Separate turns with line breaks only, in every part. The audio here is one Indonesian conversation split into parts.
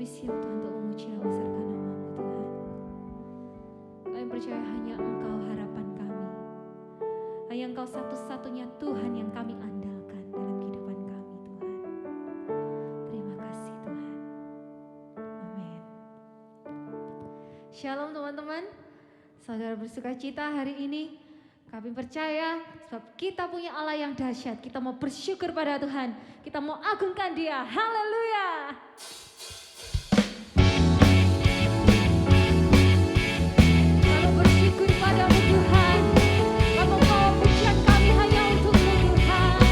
kami siap Tuhan untuk memuji dan membesarkan nama-Mu Tuhan. Kami percaya hanya Engkau harapan kami. Hanya Engkau satu-satunya Tuhan yang kami andalkan dalam kehidupan kami Tuhan. Terima kasih Tuhan. Amin. Shalom teman-teman. Saudara bersuka cita hari ini. Kami percaya sebab kita punya Allah yang dahsyat. Kita mau bersyukur pada Tuhan. Kita mau agungkan Dia. Haleluya. Kami bersyukur padamu Tuhan. Kami membawa pujian kami hanya untuk-Mu Tuhan.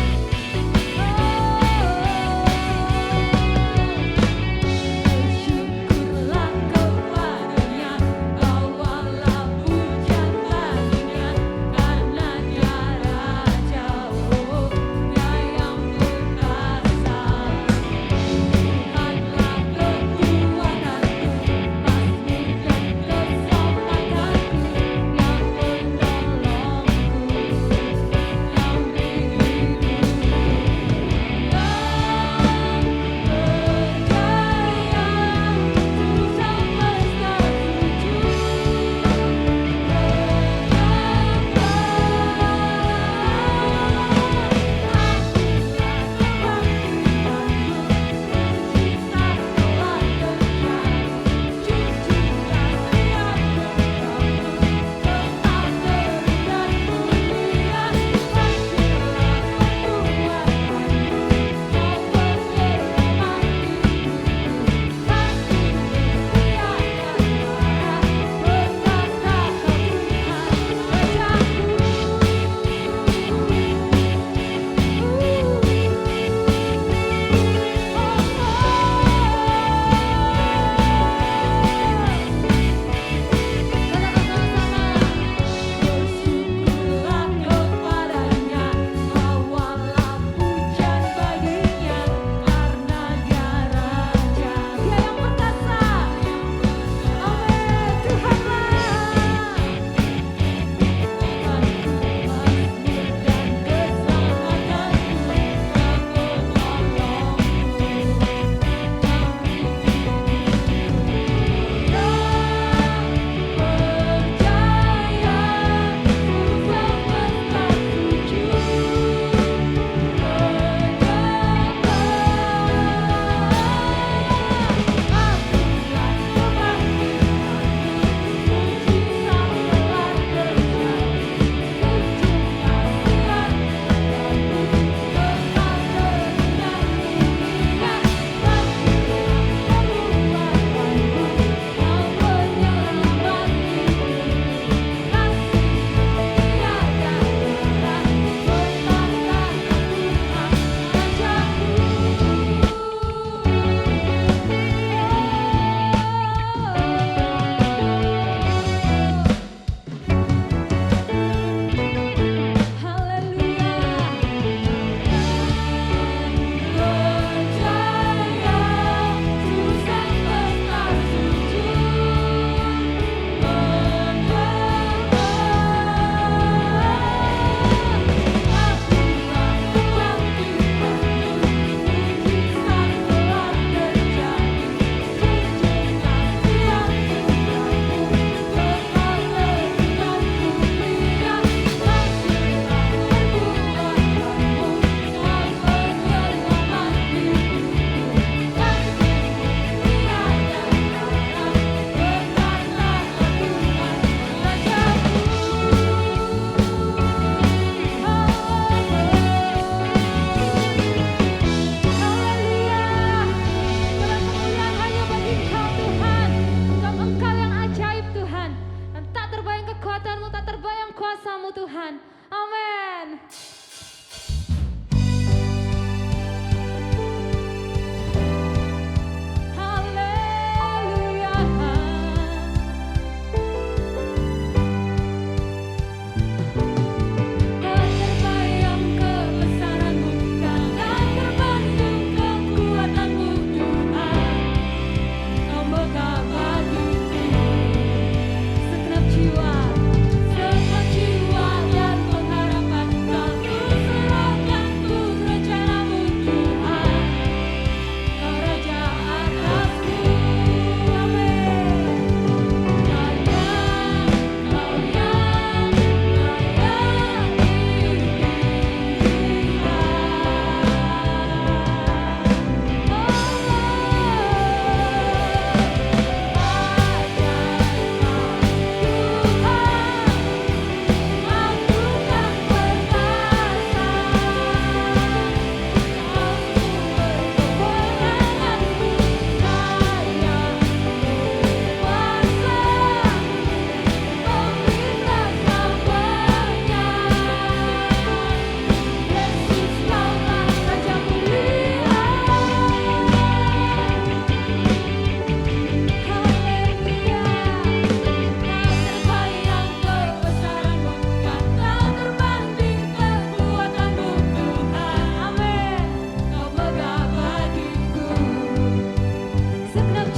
Bersyukurlah kepadanya, bawalah pujian baginya, karena Dia Raja, Dia yang perkasa.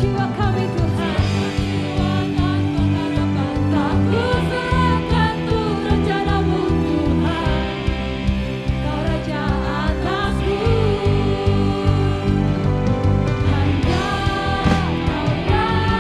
jiwa kami Tuhan. Tak kuserahkan tuh rencanamu Tuhan, Kau Raja atasku. Hanya Kau yang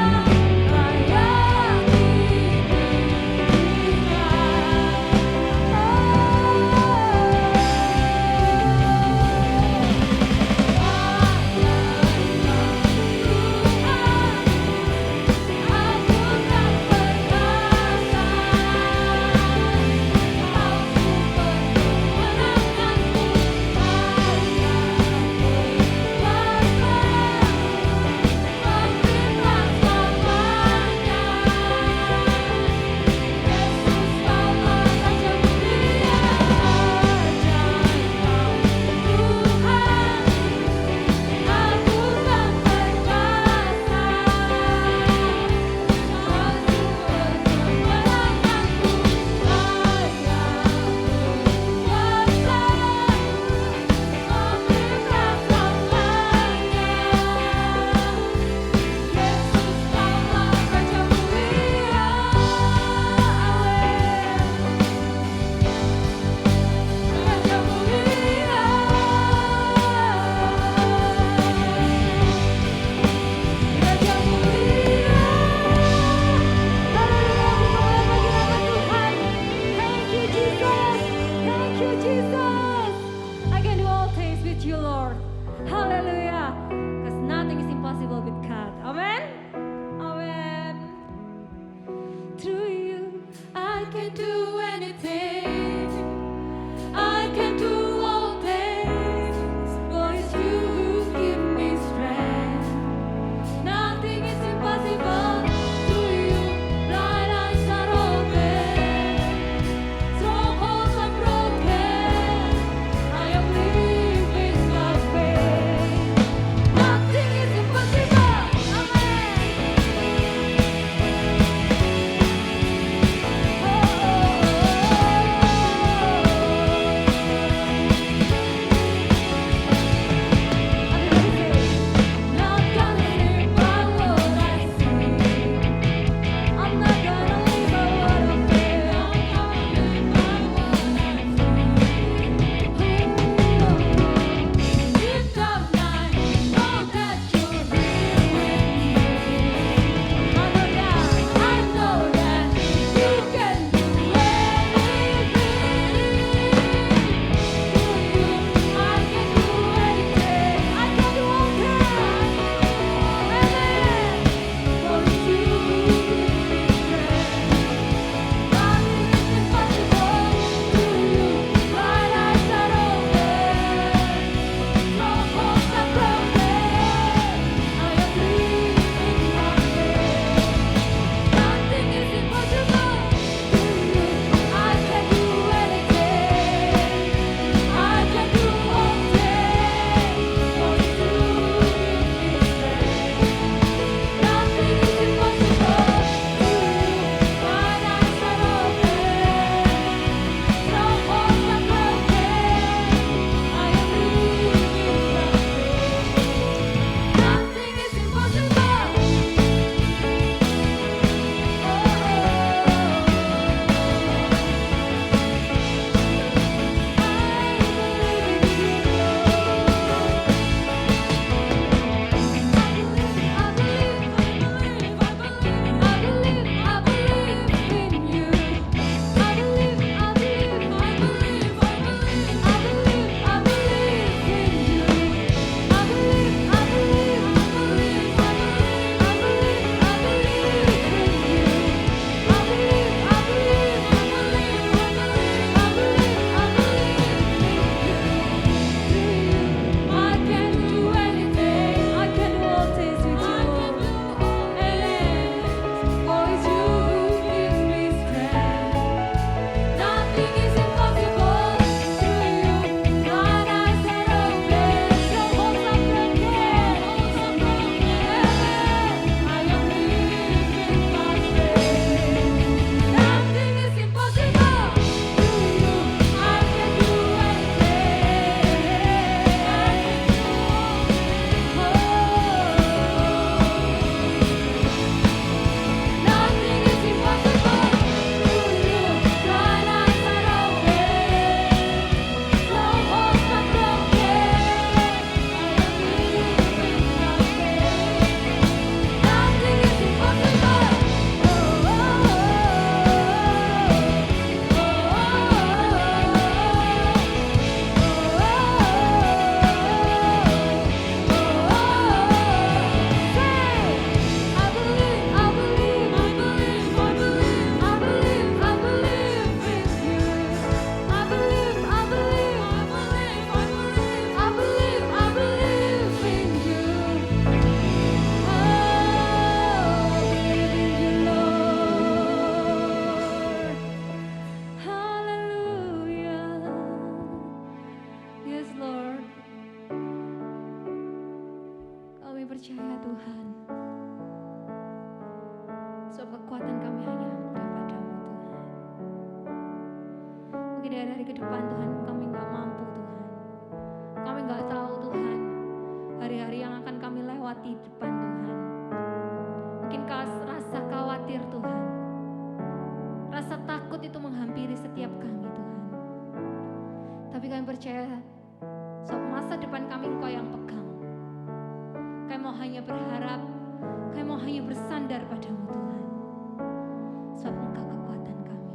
percaya dari ke depan Tuhan kami nggak mampu Tuhan. Kami nggak tahu Tuhan hari-hari yang akan kami lewati depan Tuhan. Mungkin rasa khawatir Tuhan, rasa takut itu menghampiri setiap kami Tuhan. Tapi kami percaya masa depan kami Engkau yang pegang. Kami mau hanya berharap, kami mau hanya bersandar padamu Tuhan. Sebab Engkau kekuatan kami.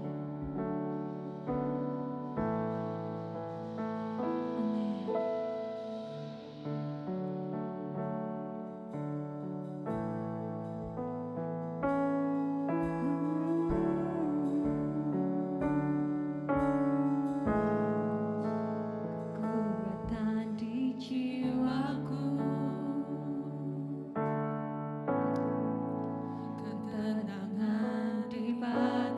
Amin. Kekuatan di jiwaku, ketenangan di batin.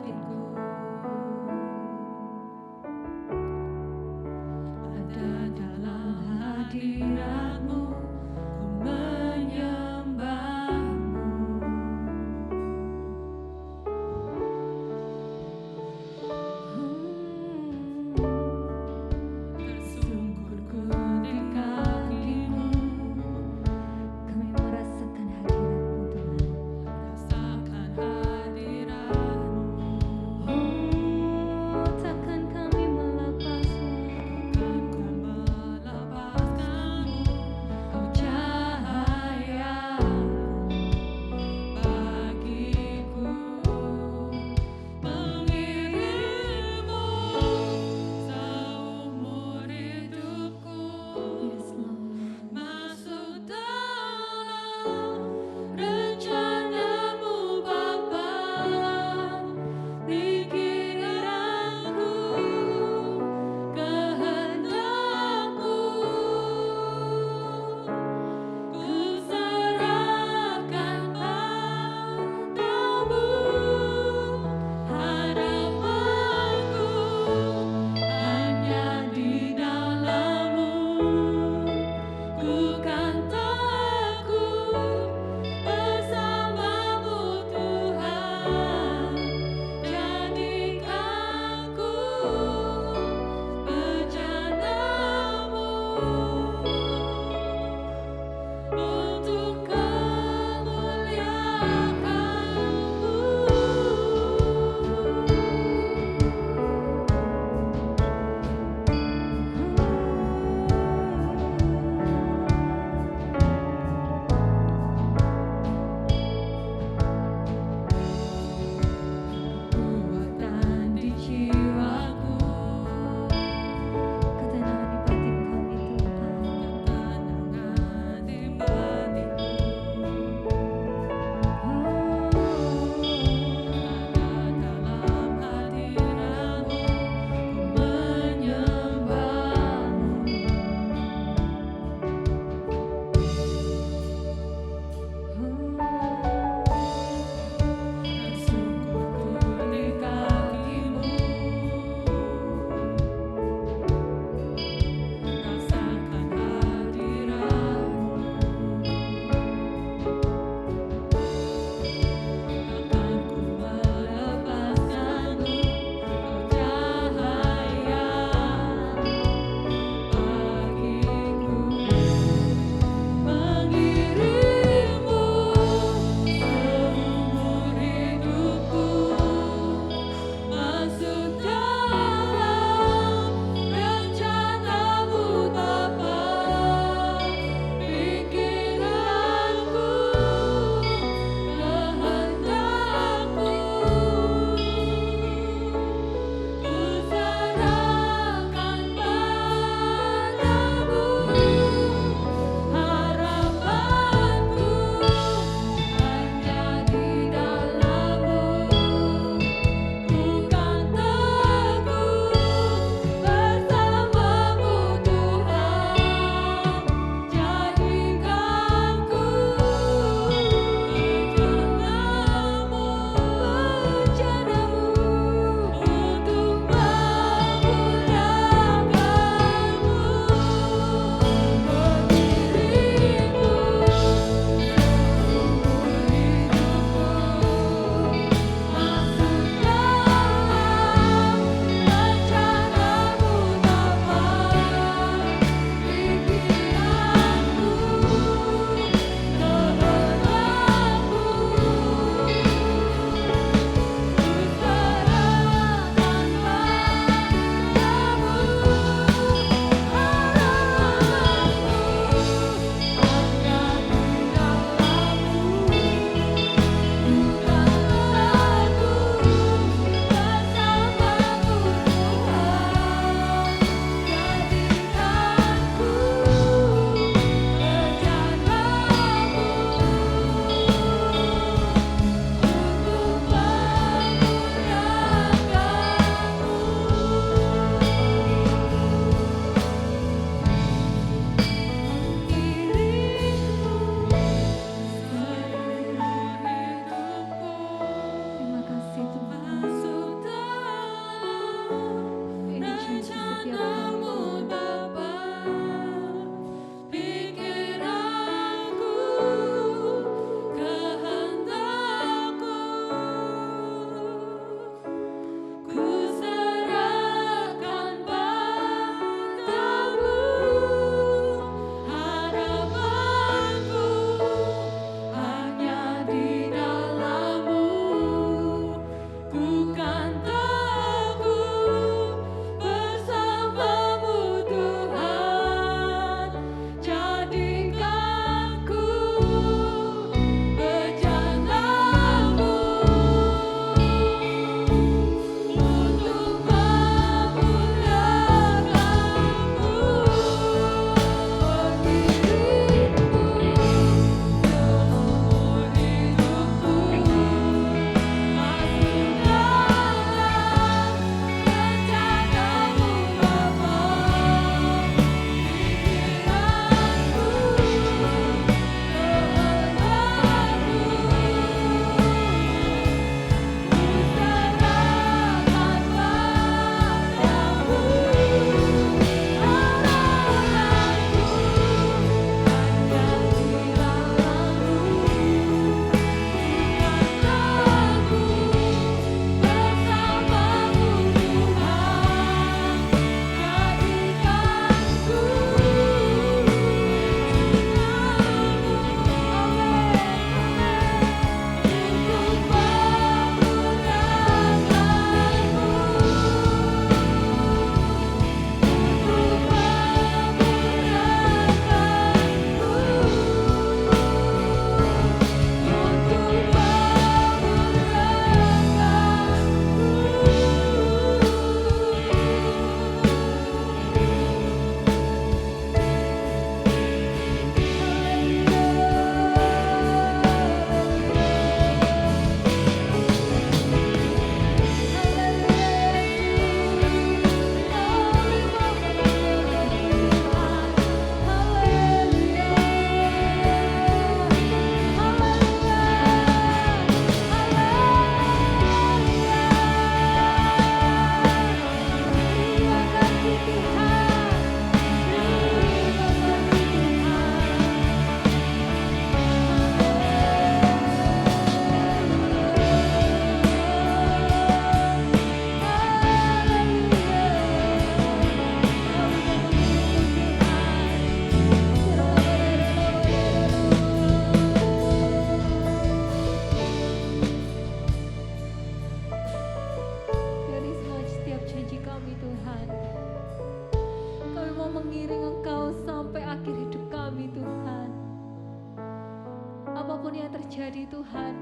terjadi Tuhan,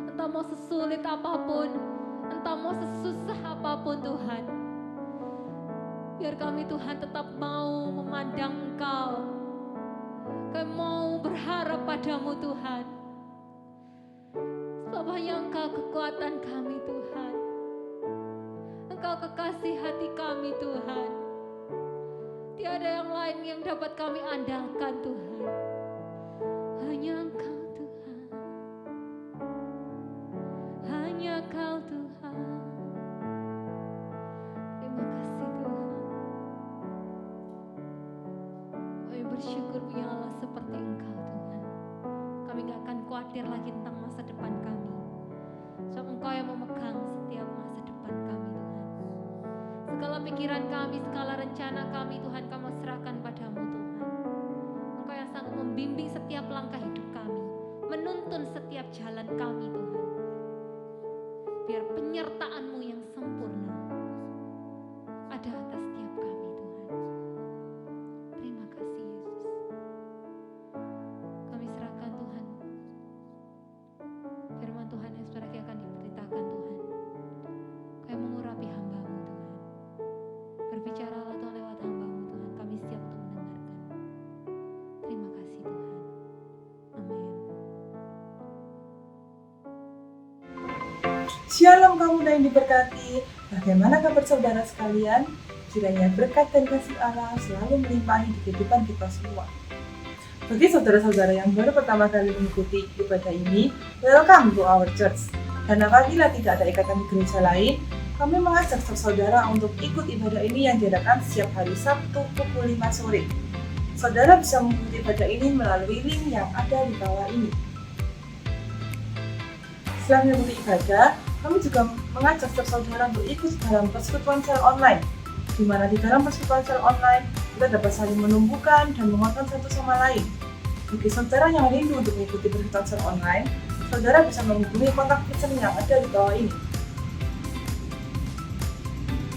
entah mau sesulit apapun, entah mau sesusah apapun Tuhan, biar kami Tuhan tetap mau memandang Engkau. Kami mau berharap padamu Tuhan, sebab hanya Engkau kekuatan kami Tuhan. Engkau kekasih hati kami Tuhan. Tiada yang lain yang dapat kami andalkan Tuhan. Hanya Engkau Tuhan. Hanya Kau Tuhan. Terima kasih Tuhan. Kami bersyukur punya Allah seperti Engkau Tuhan. Kami gak akan khawatir lagi tentang masa depan kami, sebab Engkau yang memegang setiap masa depan kami Tuhan. Segala pikiran kami, segala rencana kami Tuhan, kami serahkan padamu Tuhan. Engkau yang sanggup membimbing setiap langkah hidup kami, menuntun setiap jalan kami Tuhan. Biar penyertaan-Mu yang sempurna ada atas setiap kami Tuhan. Terima kasih Yesus. Kami serahkan Tuhan firman Tuhan yang sebentar lagi akan diberitakan Tuhan. Kau mengurapi hamba-Mu Tuhan. Berbicaralah Tuhan lewat hamba-Mu Tuhan. Kami siap untuk mendengarkan. Terima kasih Tuhan. Amin.
Shalom kamu yang diberkati. Bagaimana kabar saudara sekalian? Kiranya berkat dan kasih Allah selalu melimpahi di kehidupan kita semua. Bagi saudara-saudara yang baru pertama kali mengikuti ibadah ini, welcome to our church. Dan apabila tidak ada ikatan gereja lain, kami mengajak saudara untuk ikut ibadah ini yang diadakan setiap hari Sabtu pukul 5 sore. Saudara bisa mengikuti ibadah ini melalui link yang ada di bawah ini. Setelah mengikuti ibadah, kami juga mengajak saudara untuk ikut dalam persekutuan sel online, di mana di dalam persekutuan sel online kita dapat saling menumbuhkan dan menguatkan satu sama lain. Bagi saudara yang rindu untuk mengikuti persekutuan sel online, saudara bisa menghubungi kontak person yang ada di bawah ini.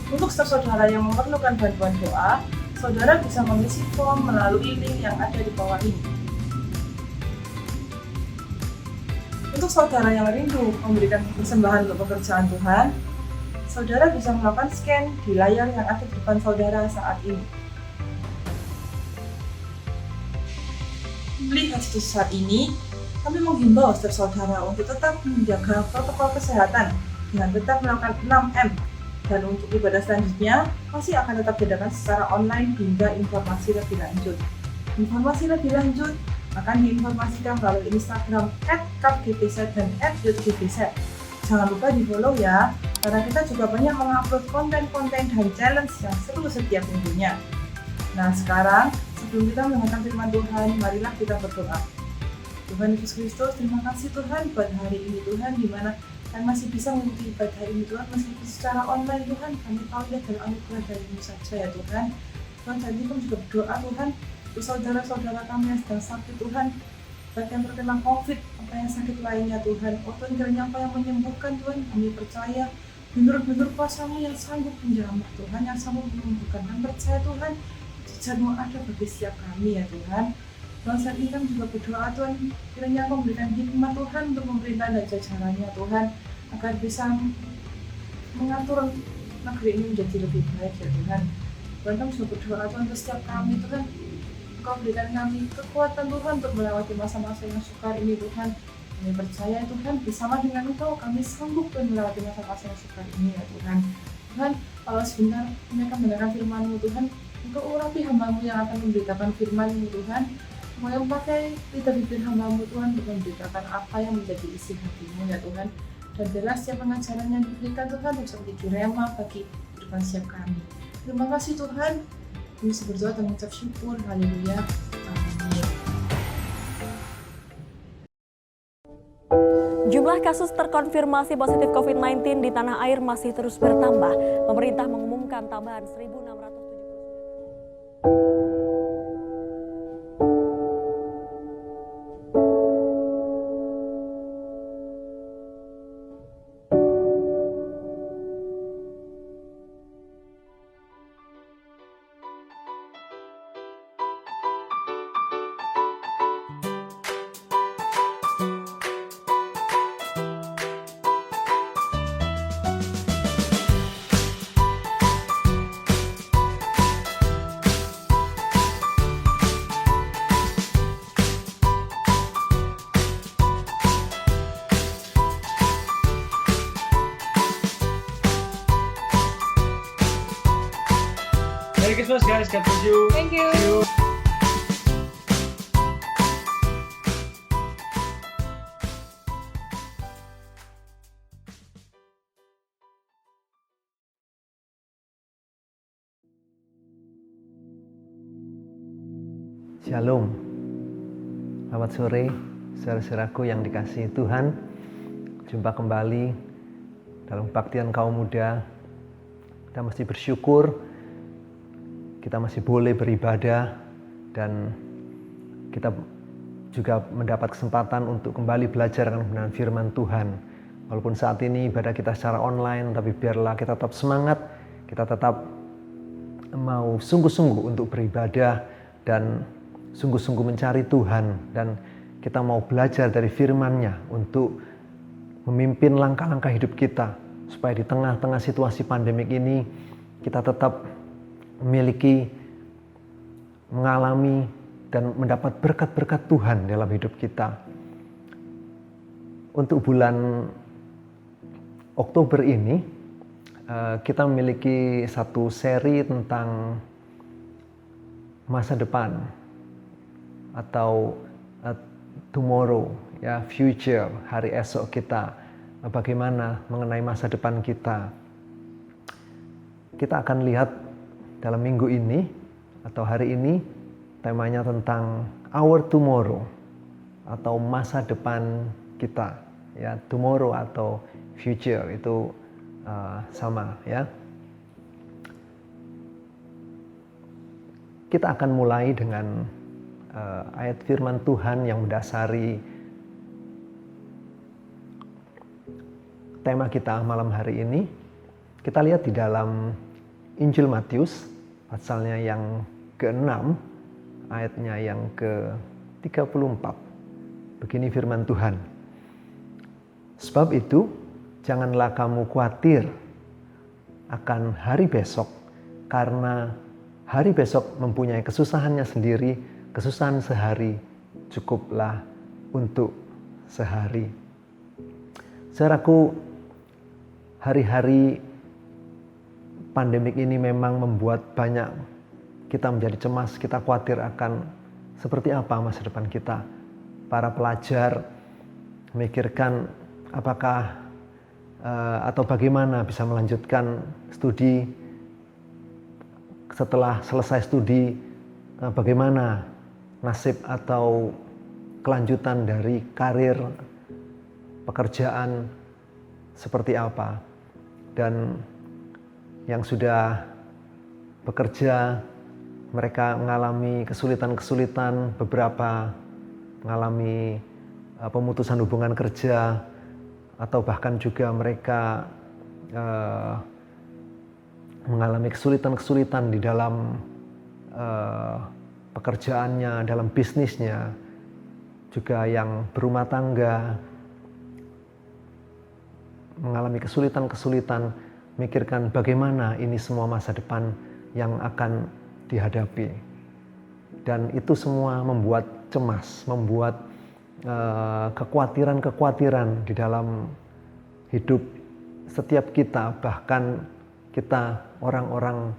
Untuk saudara yang memerlukan bantuan doa, saudara bisa mengisi form melalui link yang ada di bawah ini. Untuk saudara yang rindu memberikan persembahan untuk pekerjaan Tuhan, saudara bisa melakukan scan di layar yang ada di depan saudara saat ini. Melihat situs saat ini, kami menghimbau setiap saudara untuk tetap menjaga protokol kesehatan dengan tetap melakukan 6M. Dan untuk ibadah selanjutnya masih akan tetap diadakan secara online hingga informasi lebih lanjut. Informasi lebih lanjut akan diinformasikan melalui Instagram @kapgpz dan @youthgbz. Jangan lupa di follow ya, karena kita juga banyak mengupload konten-konten dan challenge yang seru setiap minggunya. Nah sekarang, sebelum kita mendengarkan firman Tuhan, marilah kita berdoa. Tuhan Yesus Kristus, terima kasih Tuhan buat hari ini Tuhan, di mana kami masih bisa mengikuti ibadah ini Tuhan, meskipun secara online Tuhan, kami tahu ya dalam anugerah dari-Mu saja ya Tuhan. Tuhan, saat ini kami juga berdoa Tuhan, untuk saudara-saudara kami yang sedang sakit Tuhan, baik yang terkena COVID, apa yang sakit lainnya Tuhan. Oh Tuhan, kiranya Engkau yang menyembuhkan Tuhan, kami percaya benar-benar kuasa-Mu yang sanggup menjamah Tuhan, yang sanggup menyembuhkan. Kami percaya Tuhan, mujizat-Mu ada bagi setiap kami ya Tuhan. Dan saat ini kami juga berdoa Tuhan, kiranya Engkau memberikan hikmat Tuhan untuk memerintah dan jajarannya Tuhan, agar bisa mengatur negeri ini menjadi lebih baik ya Tuhan. Tuhan, kami juga berdoa Tuhan untuk setiap kami Tuhan, Engkau berikan kami kekuatan Tuhan untuk melewati masa-masa yang sukar ini Tuhan. Kami percaya Tuhan, bersama dengan Engkau kami sanggup Tuhan melewati masa-masa yang sukar ini ya Tuhan. Tuhan, kalau sebentar mereka mendengarkan firman-Mu Tuhan, Engkau urapi hamba-Mu yang akan memberitakan firman-Mu Tuhan. Engkau yang pakai lidah bibir hamba-Mu Tuhan untuk memberitakan apa yang menjadi isi hati-Mu ya Tuhan. Dan biarlah setiap pengajaran yang diberikan Tuhan bisa menjadi rema bagi kehidupan setiap kami. Terima kasih Tuhan. Kami berdoa dan mengucap syukur. Haleluya. Amin.
Jumlah kasus terkonfirmasi positif COVID-19 di tanah air masih terus bertambah. Pemerintah mengumumkan tambahan 1.679.
Christmas guys. God bless you.
Thank you.
See you.
Shalom, selamat sore saudara-saudaraku yang dikasihi Tuhan. Jumpa kembali dalam kebaktian kaum muda. Kita mesti bersyukur, kita masih boleh beribadah, dan kita juga mendapat kesempatan untuk kembali belajar akan kebenaran firman Tuhan. Walaupun saat ini ibadah kita secara online, tapi biarlah kita tetap semangat, kita tetap mau sungguh-sungguh untuk beribadah dan sungguh-sungguh mencari Tuhan, dan kita mau belajar dari firman-Nya untuk memimpin langkah-langkah hidup kita, supaya di tengah-tengah situasi pandemik ini kita tetap memiliki, mengalami dan mendapat berkat-berkat Tuhan dalam hidup kita. Untuk bulan Oktober ini kita memiliki satu seri tentang masa depan atau tomorrow, ya, future, hari esok kita. Bagaimana mengenai masa depan kita. Kita akan lihat dalam minggu ini atau hari ini temanya tentang our tomorrow atau masa depan kita, ya. Tomorrow atau future itu sama, ya. Kita akan mulai dengan ayat firman Tuhan yang mendasari tema kita malam hari ini. Kita lihat di dalam Injil Matius, pasalnya yang ke-6, ayatnya yang ke-34. Begini firman Tuhan. Sebab itu, janganlah kamu khawatir akan hari besok, karena hari besok mempunyai kesusahannya sendiri. Kesusahan sehari cukuplah untuk sehari. Saudaraku, hari-hari pandemik ini memang membuat banyak kita menjadi cemas, kita khawatir akan seperti apa masa depan kita. Para pelajar memikirkan apakah atau bagaimana bisa melanjutkan studi setelah selesai studi, bagaimana nasib atau kelanjutan dari karir, pekerjaan seperti apa. Dan yang sudah bekerja, mereka mengalami kesulitan-kesulitan, beberapa mengalami pemutusan hubungan kerja, atau bahkan juga mereka mengalami kesulitan-kesulitan di dalam pekerjaannya, dalam bisnisnya, juga yang berumah tangga mengalami kesulitan-kesulitan, mikirkan bagaimana ini semua masa depan yang akan dihadapi. Dan itu semua membuat cemas, membuat kekhawatiran-kekhawatiran di dalam hidup setiap kita, bahkan kita orang-orang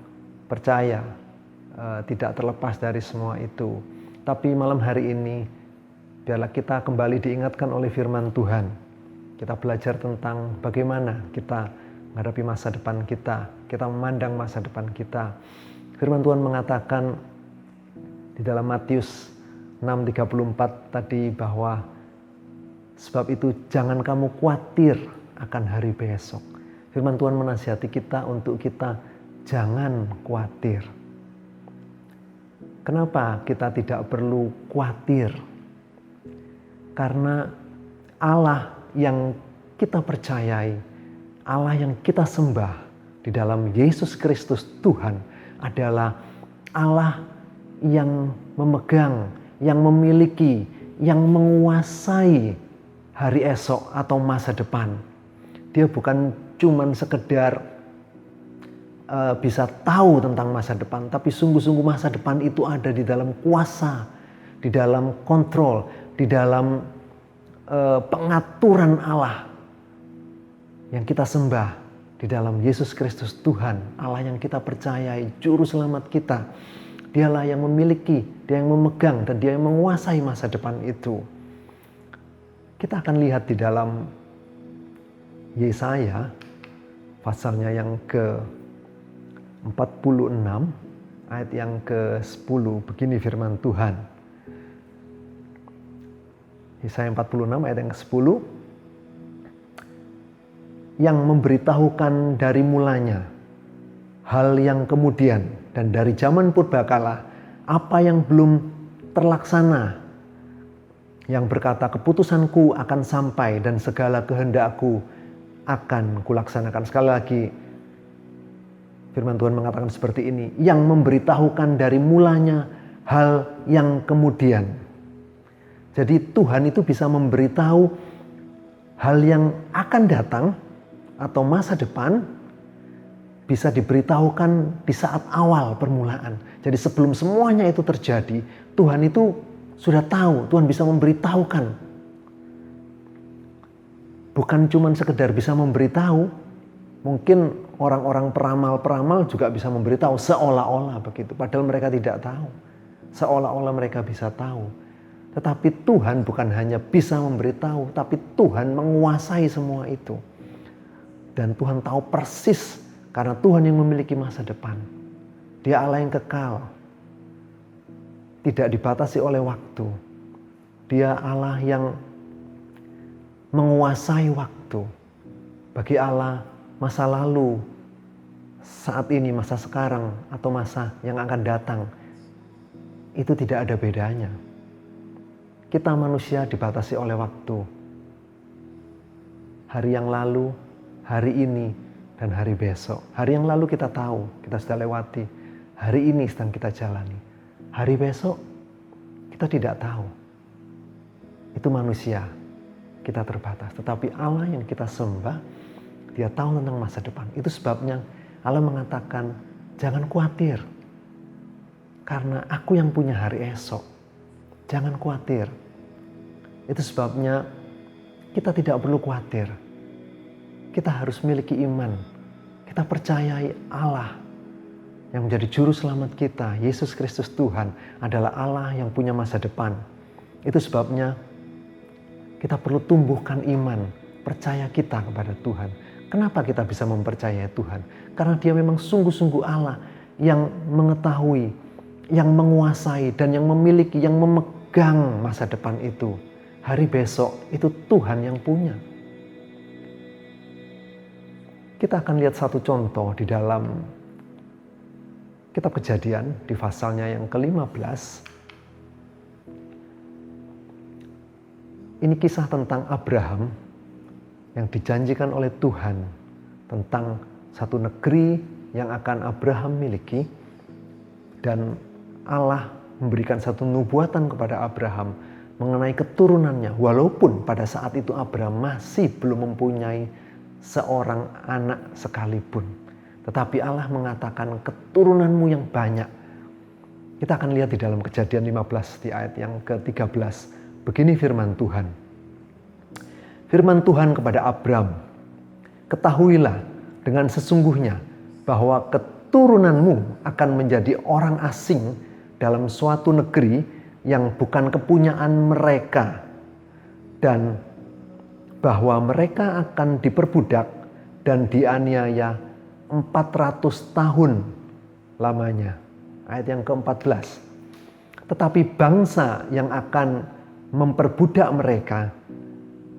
percaya tidak terlepas dari semua itu. Tapi malam hari ini biarlah kita kembali diingatkan oleh firman Tuhan. Kita belajar tentang bagaimana kita menghadapi masa depan kita, kita memandang masa depan kita. Firman Tuhan mengatakan di dalam Matius 6:34 tadi bahwa sebab itu jangan kamu khawatir akan hari besok. Firman Tuhan menasihati kita untuk kita jangan khawatir. Kenapa kita tidak perlu khawatir? Karena Allah yang kita percayai, Allah yang kita sembah di dalam Yesus Kristus Tuhan adalah Allah yang memegang, yang memiliki, yang menguasai hari esok atau masa depan. Dia bukan cuman sekedar bisa tahu tentang masa depan, tapi sungguh-sungguh masa depan itu ada di dalam kuasa, di dalam kontrol, di dalam pengaturan Allah yang kita sembah. di dalam Yesus Kristus Tuhan, Allah yang kita percayai, Juru Selamat kita. Dialah yang memiliki, Dia yang memegang, dan Dia yang menguasai masa depan itu. Kita akan lihat di dalam Yesaya, pasalnya yang ke-46, ayat yang ke-10, begini firman Tuhan. Yesaya 46 ayat yang ke-10, yang memberitahukan dari mulanya hal yang kemudian dan dari zaman purbakala apa yang belum terlaksana, yang berkata keputusanku akan sampai dan segala kehendakku akan kulaksanakan. Sekali lagi firman Tuhan mengatakan seperti ini, yang memberitahukan dari mulanya hal yang kemudian. Jadi Tuhan itu bisa memberitahu hal yang akan datang atau masa depan, bisa diberitahukan di saat awal permulaan. Jadi sebelum semuanya itu terjadi, Tuhan itu sudah tahu, Tuhan bisa memberitahukan. Bukan cuma sekedar bisa memberitahu, mungkin orang-orang peramal-peramal juga bisa memberitahu seolah-olah begitu. Padahal mereka tidak tahu. Seolah-olah mereka bisa tahu. Tetapi Tuhan bukan hanya bisa memberitahu, tapi Tuhan menguasai semua itu. Dan Tuhan tahu persis karena Tuhan yang memiliki masa depan. Dia Allah yang kekal. Tidak dibatasi oleh waktu. Dia Allah yang menguasai waktu. Bagi Allah, masa lalu, saat ini, masa sekarang, atau masa yang akan datang, itu tidak ada bedanya. Kita manusia dibatasi oleh waktu. Hari yang lalu, hari ini, dan hari besok. Hari yang lalu kita tahu, kita sudah lewati. Hari ini sedang kita jalani. Hari besok, kita tidak tahu. Itu manusia, kita terbatas. Tetapi Allah yang kita sembah, Dia tahu tentang masa depan. Itu sebabnya Allah mengatakan, jangan khawatir. Karena aku yang punya hari esok. Jangan khawatir. Itu sebabnya kita tidak perlu khawatir. Kita harus miliki iman. Kita percayai Allah yang menjadi juru selamat kita, Yesus Kristus Tuhan, adalah Allah yang punya masa depan. Itu sebabnya kita perlu tumbuhkan iman, percaya kita kepada Tuhan. Kenapa kita bisa mempercayai Tuhan? Karena Dia memang sungguh-sungguh Allah yang mengetahui, yang menguasai, dan yang memiliki, yang memegang masa depan itu. Hari besok itu Tuhan yang punya. Kita akan lihat satu contoh di dalam kitab Kejadian di pasalnya yang ke-15. Ini kisah tentang Abraham yang dijanjikan oleh Tuhan tentang satu negeri yang akan Abraham miliki, dan Allah memberikan satu nubuatan kepada Abraham mengenai keturunannya, walaupun pada saat itu Abraham masih belum mempunyai seorang anak sekalipun. Tetapi Allah mengatakan keturunanmu yang banyak. Kita akan lihat di dalam Kejadian 15 di ayat yang ke-13. Begini firman Tuhan. Firman Tuhan kepada Abram, ketahuilah dengan sesungguhnya bahwa keturunanmu akan menjadi orang asing dalam suatu negeri yang bukan kepunyaan mereka, dan bahwa mereka akan diperbudak dan dianiaya 400 tahun lamanya. Ayat yang ke-14. Tetapi bangsa yang akan memperbudak mereka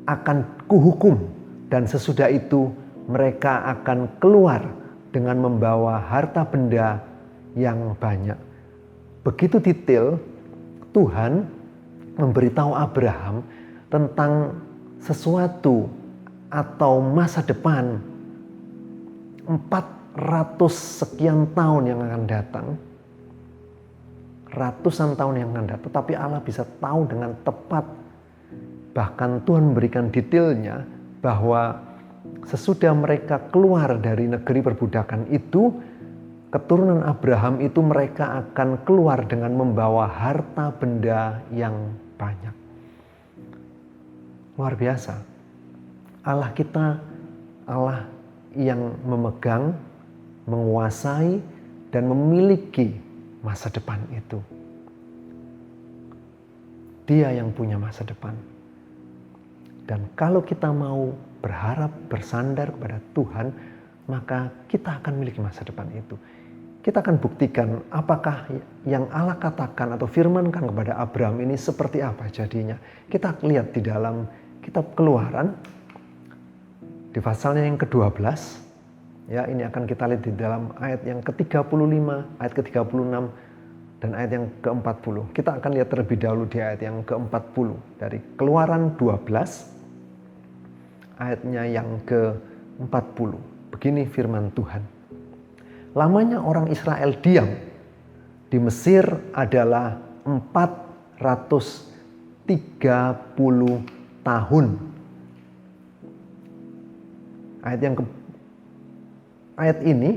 akan kuhukum, dan sesudah itu mereka akan keluar dengan membawa harta benda yang banyak. Begitu detail Tuhan memberitahu Abraham tentang sesuatu atau masa depan 400 sekian tahun yang akan datang, ratusan tahun yang akan datang, tetapi Allah bisa tahu dengan tepat. Bahkan Tuhan memberikan detailnya bahwa sesudah mereka keluar dari negeri perbudakan itu, keturunan Abraham itu mereka akan keluar dengan membawa harta benda yang banyak. Luar biasa. Allah kita Allah yang memegang, menguasai, dan memiliki masa depan itu. Dia yang punya masa depan. Dan kalau kita mau berharap, bersandar kepada Tuhan, maka kita akan memiliki masa depan itu. Kita akan buktikan apakah yang Allah katakan atau firmankan kepada Abraham ini seperti apa jadinya. Kita lihat di dalam kitab Keluaran, di pasalnya yang ke-12, ya, ini akan kita lihat di dalam ayat yang ke-35, ayat ke-36, dan ayat yang ke-40. Kita akan lihat terlebih dahulu di ayat yang ke-40 dari Keluaran 12, ayatnya yang ke-40. Begini firman Tuhan. Lamanya orang Israel diam di Mesir adalah 430 tahun. Ayat ini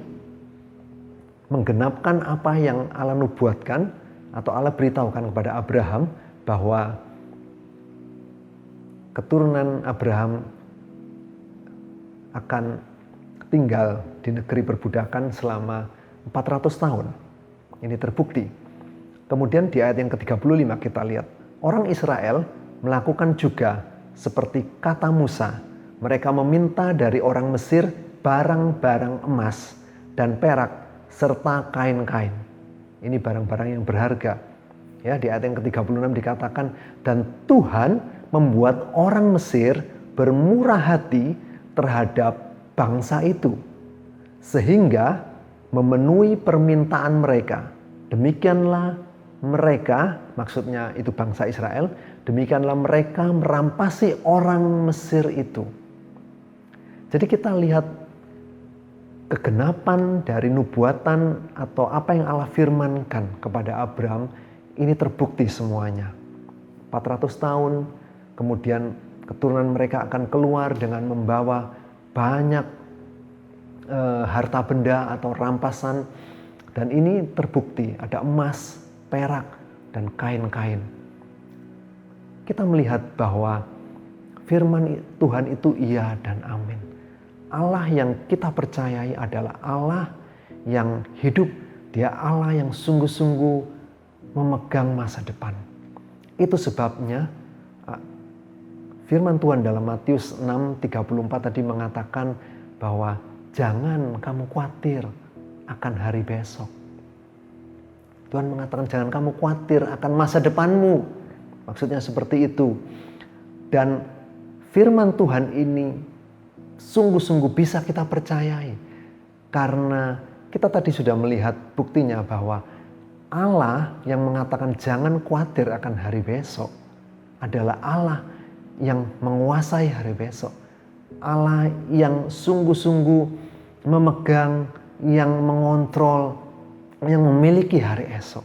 menggenapkan apa yang Allah nubuatkan atau Allah beritahukan kepada Abraham, bahwa keturunan Abraham akan tinggal di negeri perbudakan selama 400 tahun. Ini terbukti. Kemudian di ayat yang ke-35 kita lihat, orang Israel melakukan juga seperti kata Musa. Mereka meminta dari orang Mesir barang-barang emas dan perak serta kain-kain. Ini barang-barang yang berharga. Ya, di ayat yang ke-36 dikatakan, dan Tuhan membuat orang Mesir bermurah hati terhadap bangsa itu, sehingga memenuhi permintaan mereka. Demikianlah mereka, maksudnya itu bangsa Israel, demikianlah mereka merampasi orang Mesir itu. Jadi kita lihat kegenapan dari nubuatan atau apa yang Allah firmankan kepada Abraham, ini terbukti semuanya. 400 tahun, kemudian keturunan mereka akan keluar dengan membawa banyak harta benda atau rampasan, dan ini terbukti ada emas, perak, dan kain-kain. Kita melihat bahwa firman Tuhan itu iya dan amin. Allah yang kita percayai adalah Allah yang hidup. Dia Allah yang sungguh-sungguh memegang masa depan. Itu sebabnya firman Tuhan dalam Matius 6:34 tadi mengatakan bahwa jangan kamu khawatir akan hari besok. Tuhan mengatakan jangan kamu khawatir akan masa depanmu. Maksudnya seperti itu. Dan firman Tuhan ini sungguh-sungguh bisa kita percayai. Karena kita tadi sudah melihat buktinya bahwa Allah yang mengatakan jangan khawatir akan hari besok adalah Allah yang menguasai hari besok. Allah yang sungguh-sungguh memegang, yang mengontrol, yang memiliki hari esok.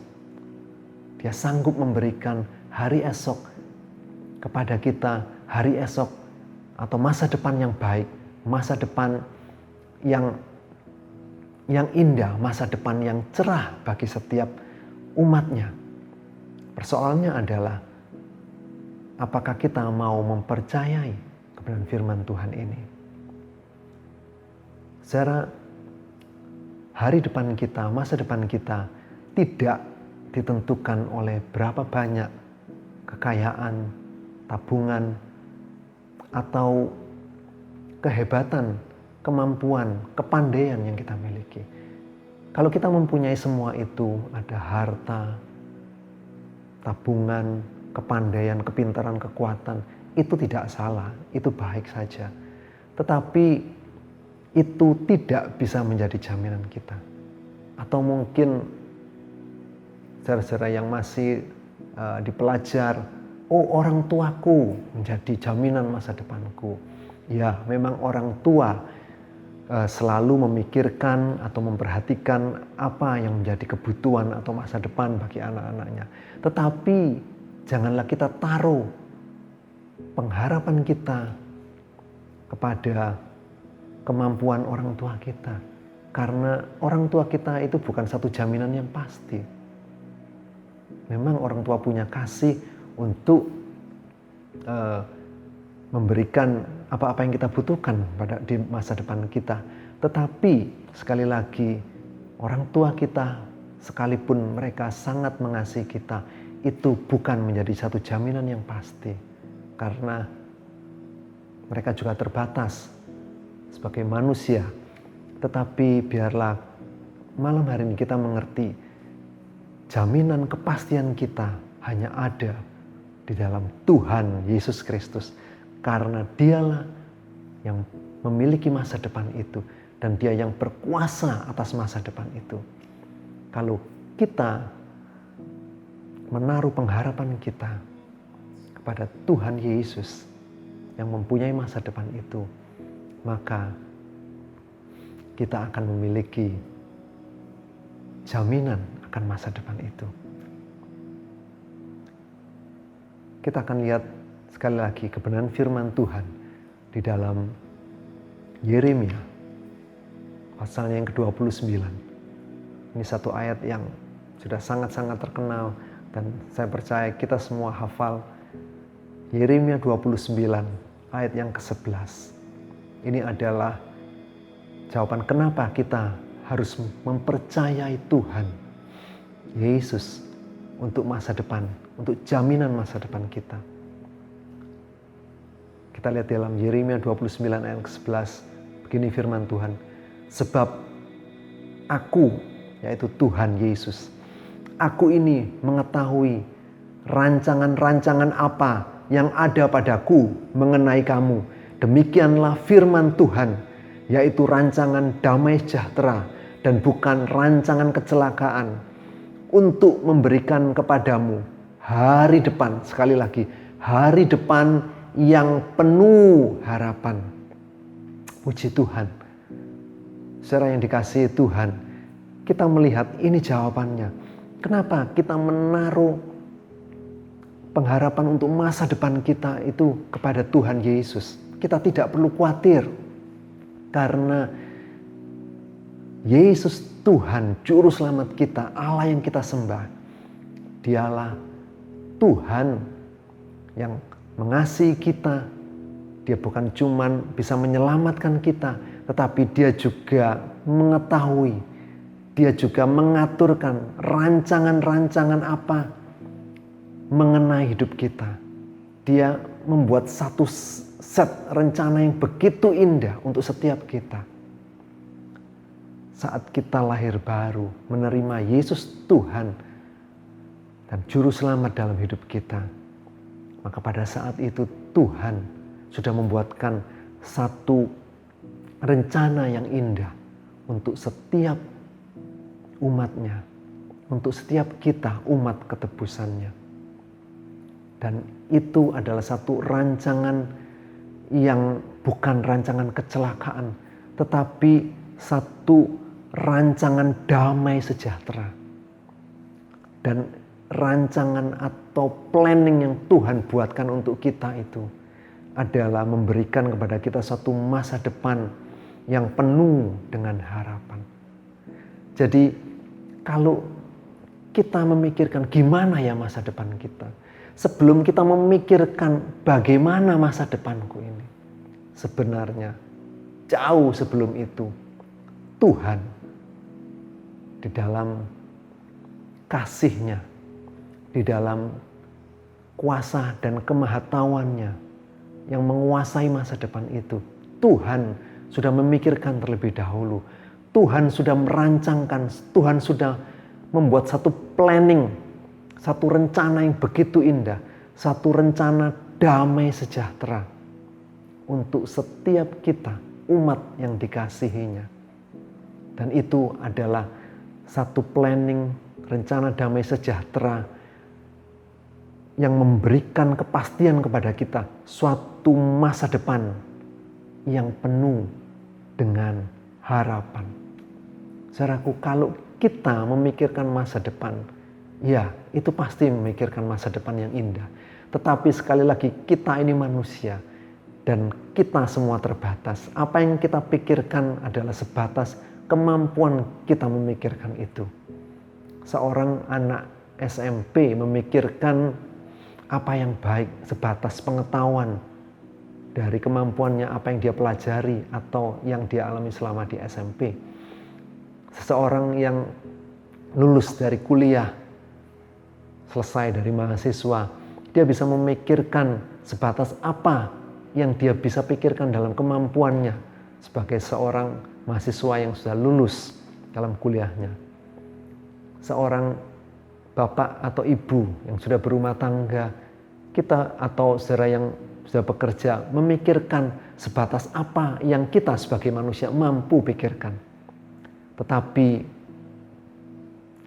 Dia sanggup memberikan hari esok kepada kita, hari esok atau masa depan yang baik, masa depan yang indah, masa depan yang cerah bagi setiap umatnya. Persoalannya adalah apakah kita mau mempercayai kebenaran firman Tuhan ini? Secara hari depan kita, masa depan kita tidak ditentukan oleh berapa banyak kekayaan, tabungan, atau kehebatan, kemampuan, kepandaian yang kita miliki. Kalau kita mempunyai semua itu, ada harta, tabungan, kepandaian, kepintaran, kekuatan, itu tidak salah, itu baik saja. Tetapi itu tidak bisa menjadi jaminan kita. Atau mungkin saudara-saudara yang masih dipelajar, oh orang tuaku menjadi jaminan masa depanku. Ya, memang orang tua selalu memikirkan atau memperhatikan apa yang menjadi kebutuhan atau masa depan bagi anak-anaknya. Tetapi janganlah kita taruh pengharapan kita kepada kemampuan orang tua kita. Karena orang tua kita itu bukan satu jaminan yang pasti. Memang orang tua punya kasih untuk memberikan apa-apa yang kita butuhkan di masa depan kita. Tetapi sekali lagi, orang tua kita sekalipun mereka sangat mengasihi kita, itu bukan menjadi satu jaminan yang pasti. Karena mereka juga terbatas sebagai manusia. Tetapi biarlah malam hari ini kita mengerti, jaminan kepastian kita hanya ada di dalam Tuhan Yesus Kristus. Karena Dialah yang memiliki masa depan itu, dan Dia yang berkuasa atas masa depan itu. Kalau kita menaruh pengharapan kita kepada Tuhan Yesus yang mempunyai masa depan itu, maka kita akan memiliki jaminan akan masa depan itu. Kita akan lihat sekali lagi kebenaran firman Tuhan di dalam Yeremia pasalnya yang ke-29. Ini satu ayat yang sudah sangat-sangat terkenal dan saya percaya kita semua hafal. Yeremia 29 ayat yang ke-11. Ini adalah jawaban kenapa kita harus mempercayai Tuhan Yesus untuk masa depan, untuk jaminan masa depan kita. Kita lihat dalam Yeremia 29 ayat ke-11, begini firman Tuhan. Sebab aku, yaitu Tuhan Yesus, aku ini mengetahui rancangan-rancangan apa yang ada padaku mengenai kamu. Demikianlah firman Tuhan, yaitu rancangan damai sejahtera dan bukan rancangan kecelakaan, untuk memberikan kepadamu hari depan. Sekali lagi, hari depan yang penuh harapan. Puji Tuhan. Saudara yang dikasihi Tuhan, kita melihat ini jawabannya. Kenapa kita menaruh pengharapan untuk masa depan kita itu kepada Tuhan Yesus? Kita tidak perlu khawatir, karena Yesus Tuhan, Juru Selamat kita, Allah yang kita sembah, Dialah Tuhan yang mengasihi kita. Dia bukan cuman bisa menyelamatkan kita, tetapi Dia juga mengetahui, Dia juga mengaturkan rancangan-rancangan apa mengenai hidup kita. Dia membuat satu set rencana yang begitu indah untuk setiap kita. Saat kita lahir baru, menerima Yesus Tuhan dan Juru Selamat dalam hidup kita, maka pada saat itu Tuhan sudah membuatkan satu rencana yang indah untuk setiap umatnya, untuk setiap kita umat ketebusannya. Dan itu adalah satu rancangan yang bukan rancangan kecelakaan, tetapi satu rancangan damai sejahtera. Dan rancangan atau planning yang Tuhan buatkan untuk kita itu adalah memberikan kepada kita satu masa depan yang penuh dengan harapan. Jadi kalau kita memikirkan gimana ya masa depan kita, sebelum kita memikirkan bagaimana masa depanku ini, sebenarnya jauh sebelum itu Tuhan di dalam kasih-Nya, di dalam kuasa dan kemahatauannya yang menguasai masa depan itu, Tuhan sudah memikirkan terlebih dahulu. Tuhan sudah merancangkan, Tuhan sudah membuat satu planning, satu rencana yang begitu indah, satu rencana damai sejahtera untuk setiap kita, umat yang dikasihinya. Dan itu adalah satu planning, rencana damai sejahtera yang memberikan kepastian kepada kita suatu masa depan yang penuh dengan harapan. Saudaraku, kalau kita memikirkan masa depan, ya itu pasti memikirkan masa depan yang indah. Tetapi sekali lagi, kita ini manusia dan kita semua terbatas. Apa yang kita pikirkan adalah sebatas kemampuan kita memikirkan itu. Seorang anak SMP memikirkan apa yang baik sebatas pengetahuan dari kemampuannya, apa yang dia pelajari atau yang dia alami selama di SMP. Seseorang yang lulus dari kuliah, selesai dari mahasiswa, dia bisa memikirkan sebatas apa yang dia bisa pikirkan dalam kemampuannya sebagai seorang mahasiswa yang sudah lulus dalam kuliahnya. Seorang bapak atau ibu yang sudah berumah tangga, kita atau saudara yang sudah bekerja, memikirkan sebatas apa yang kita sebagai manusia mampu pikirkan. Tetapi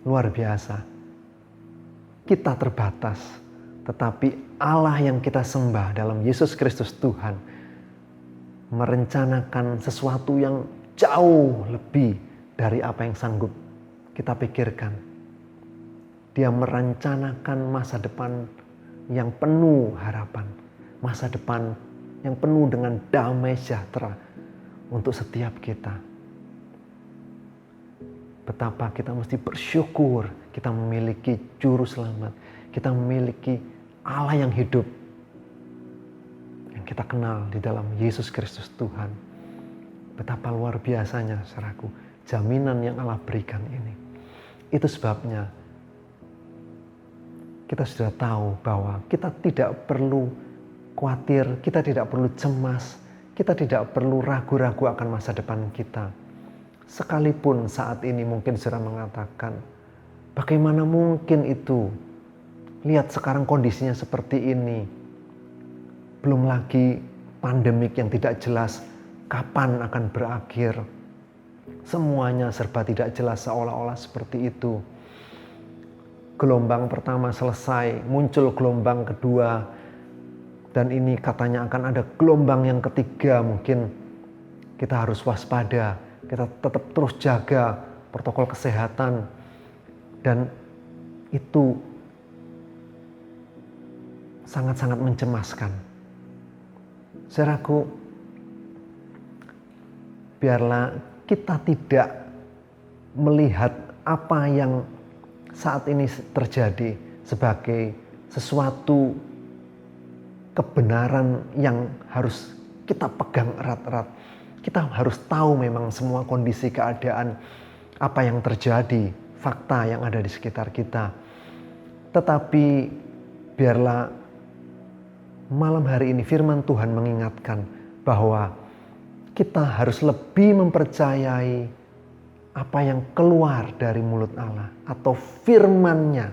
luar biasa, kita terbatas, tetapi Allah yang kita sembah dalam Yesus Kristus Tuhan merencanakan sesuatu yang jauh lebih dari apa yang sanggup kita pikirkan. Dia merencanakan masa depan yang penuh harapan, masa depan yang penuh dengan damai sejahtera untuk setiap kita. Betapa kita mesti bersyukur kita memiliki juru selamat, kita memiliki Allah yang hidup yang kita kenal di dalam Yesus Kristus Tuhan. Betapa luar biasanya, saudaraku, jaminan yang Allah berikan ini. Itu sebabnya kita sudah tahu bahwa kita tidak perlu khawatir, kita tidak perlu cemas, kita tidak perlu ragu-ragu akan masa depan kita. Sekalipun saat ini mungkin saudara mengatakan, bagaimana mungkin itu? Lihat sekarang kondisinya seperti ini. Belum lagi pandemik yang tidak jelas kapan akan berakhir. Semuanya serba tidak jelas, seolah-olah seperti itu. Gelombang pertama selesai, muncul gelombang kedua, dan ini katanya akan ada gelombang yang ketiga. Mungkin kita harus waspada, kita tetap terus jaga protokol kesehatan, dan itu sangat-sangat mencemaskan. Saudaraku, biarlah kita tidak melihat apa yang saat ini terjadi sebagai sesuatu kebenaran yang harus kita pegang erat-erat. Kita harus tahu memang semua kondisi keadaan, apa yang terjadi, fakta yang ada di sekitar kita. Tetapi biarlah malam hari ini firman Tuhan mengingatkan bahwa kita harus lebih mempercayai apa yang keluar dari mulut Allah atau firman-Nya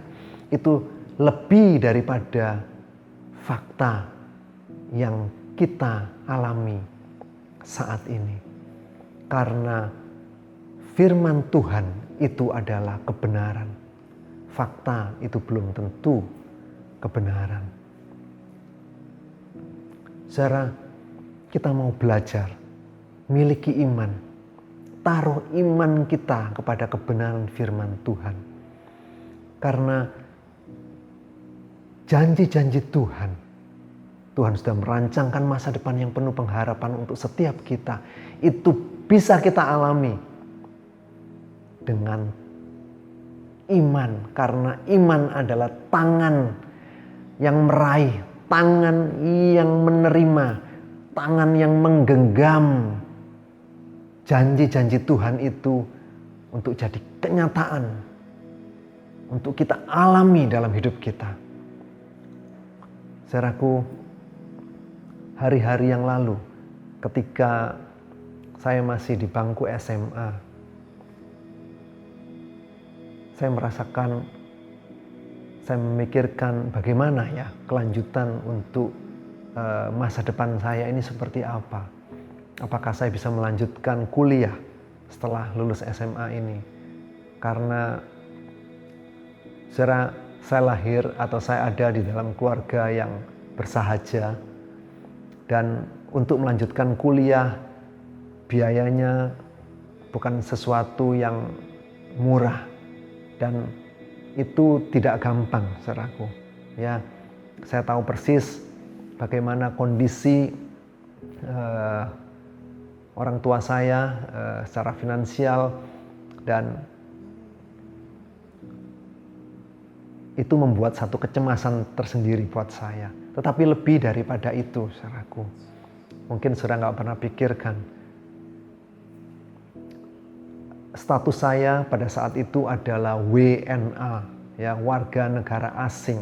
itu lebih daripada fakta yang kita alami saat ini. Karena firman Tuhan itu adalah kebenaran. Fakta itu belum tentu kebenaran. Saudara, kita mau belajar, miliki iman, taruh iman kita kepada kebenaran firman Tuhan. Karena janji-janji Tuhan sudah merancangkan masa depan yang penuh pengharapan untuk setiap kita. Itu bisa kita alami dengan iman. Karena iman adalah tangan yang meraih, tangan yang menerima, tangan yang menggenggam janji-janji Tuhan itu untuk jadi kenyataan, untuk kita alami dalam hidup kita. Saudaraku, hari-hari yang lalu ketika saya masih di bangku SMA, saya merasakan, saya memikirkan bagaimana ya kelanjutan untuk masa depan saya ini seperti apa. Apakah saya bisa melanjutkan kuliah setelah lulus SMA ini? Karena saya lahir atau saya ada di dalam keluarga yang bersahaja, dan untuk melanjutkan kuliah biayanya bukan sesuatu yang murah dan itu tidak gampang, saudaraku. Ya, saya tahu persis bagaimana kondisi orang tua saya secara finansial, dan itu membuat satu kecemasan tersendiri buat saya. Tetapi lebih daripada itu, saudaraku, mungkin saudara nggak pernah pikirkan. Status saya pada saat itu adalah WNA, ya, warga negara asing.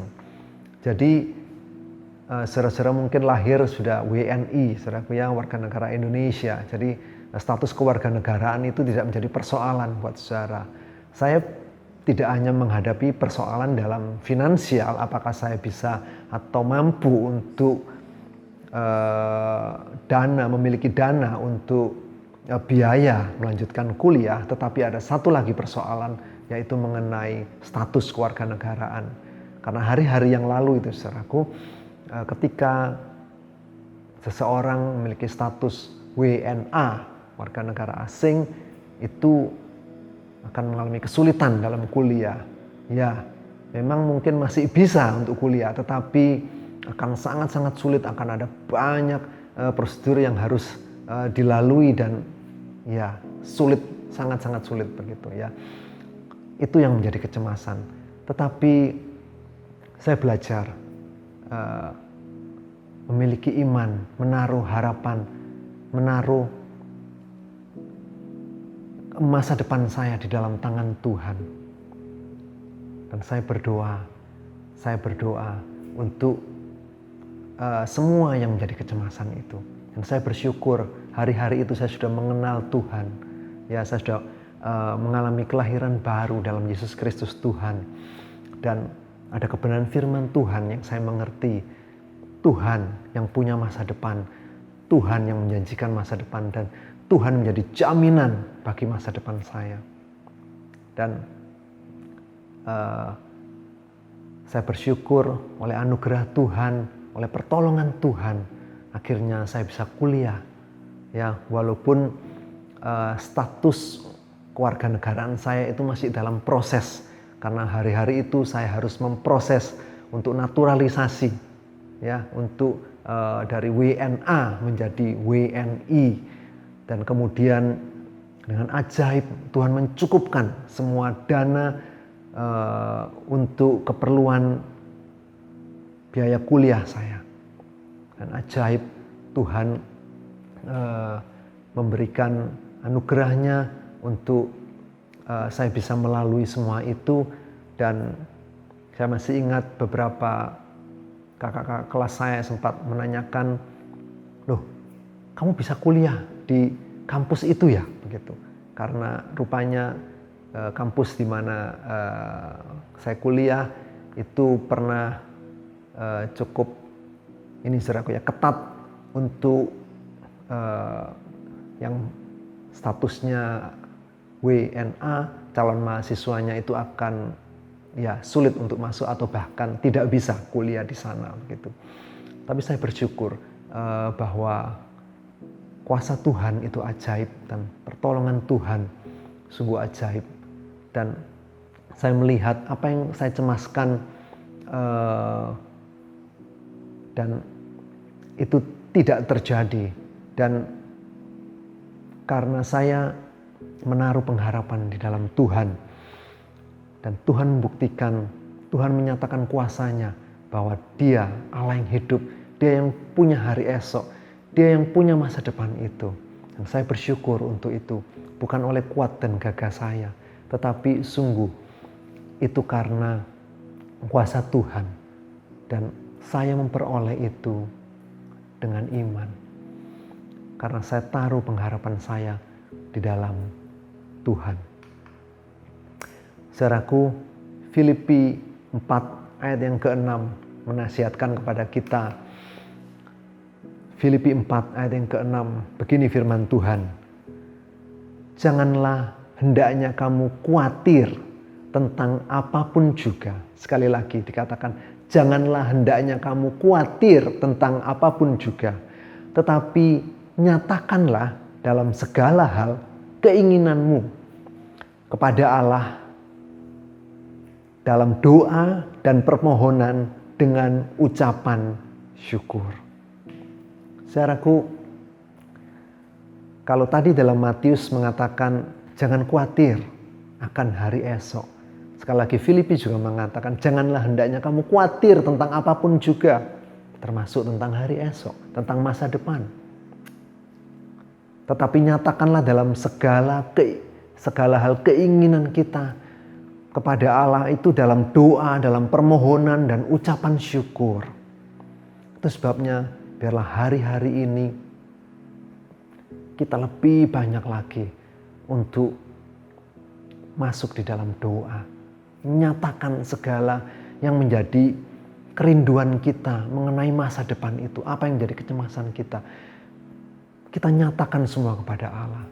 Jadi saudara-saudara mungkin lahir sudah WNI, saudaraku yang warga negara Indonesia. Jadi status kewarganegaraan itu tidak menjadi persoalan buat saudara. Saya tidak hanya menghadapi persoalan dalam finansial, apakah saya bisa atau mampu untuk memiliki dana untuk biaya melanjutkan kuliah, tetapi ada satu lagi persoalan, yaitu mengenai status kewarganegaraan. Karena hari-hari yang lalu itu saudaraku, ketika seseorang memiliki status WNA, warga negara asing, itu akan mengalami kesulitan dalam kuliah. Ya, memang mungkin masih bisa untuk kuliah, tetapi akan sangat-sangat sulit, akan ada banyak prosedur yang harus dilalui dan ya sulit, sangat-sangat sulit begitu ya. Itu yang menjadi kecemasan. Tetapi saya belajar memiliki iman, menaruh harapan, menaruh masa depan saya di dalam tangan Tuhan. Dan saya berdoa untuk semua yang menjadi kecemasan itu. Dan saya bersyukur hari-hari itu saya sudah mengenal Tuhan. Ya, saya sudah mengalami kelahiran baru dalam Yesus Kristus Tuhan. Dan ada kebenaran firman Tuhan yang saya mengerti. Tuhan yang punya masa depan. Tuhan yang menjanjikan masa depan. Dan Tuhan menjadi jaminan bagi masa depan saya. Dan saya bersyukur oleh anugerah Tuhan, oleh pertolongan Tuhan, akhirnya saya bisa kuliah. Ya, walaupun status kewarganegaraan saya itu masih dalam proses, karena hari-hari itu saya harus memproses untuk naturalisasi, ya, untuk dari WNA menjadi WNI, dan kemudian dengan ajaib Tuhan mencukupkan semua dana untuk keperluan biaya kuliah saya. Dan ajaib Tuhan memberikan anugerahnya untuk saya bisa melalui semua itu. Dan saya masih ingat beberapa kakak-kakak kelas saya sempat menanyakan, "Loh, kamu bisa kuliah di kampus itu ya?" Begitu. Karena rupanya kampus di mana saya kuliah itu pernah cukup saudaraku ya, ketat untuk yang statusnya WNA, calon mahasiswanya itu akan ya sulit untuk masuk atau bahkan tidak bisa kuliah di sana begitu. Tapi saya bersyukur bahwa kuasa Tuhan itu ajaib dan pertolongan Tuhan sungguh ajaib. Dan saya melihat apa yang saya cemaskan dan itu tidak terjadi. Dan karena saya menaruh pengharapan di dalam Tuhan, dan Tuhan membuktikan, Tuhan menyatakan kuasanya bahwa Dia Allah yang hidup, Dia yang punya hari esok, Dia yang punya masa depan itu. Dan saya bersyukur untuk itu, bukan oleh kuat dan gagah saya, tetapi sungguh itu karena kuasa Tuhan. Dan saya memperoleh itu dengan iman, karena saya taruh pengharapan saya di dalam Tuhan. Saudaraku, Filipi 4 ayat yang ke-6 menasihatkan kepada kita. Filipi 4 ayat yang ke-6, begini firman Tuhan. Janganlah hendaknya kamu khawatir tentang apapun juga. Sekali lagi dikatakan, janganlah hendaknya kamu khawatir tentang apapun juga. Tetapi nyatakanlah dalam segala hal keinginanmu kepada Allah dalam doa dan permohonan dengan ucapan syukur. Saudaraku, kalau tadi dalam Matius mengatakan jangan khawatir akan hari esok. Sekali lagi Filipi juga mengatakan janganlah hendaknya kamu khawatir tentang apapun juga, termasuk tentang hari esok, tentang masa depan. Tetapi nyatakanlah dalam segala hal keinginan kita kepada Allah itu dalam doa, dalam permohonan dan ucapan syukur. Itu sebabnya biarlah hari-hari ini kita lebih banyak lagi untuk masuk di dalam doa. Menyatakan segala yang menjadi kerinduan kita mengenai masa depan itu. Apa yang menjadi kecemasan kita. Kita nyatakan semua kepada Allah.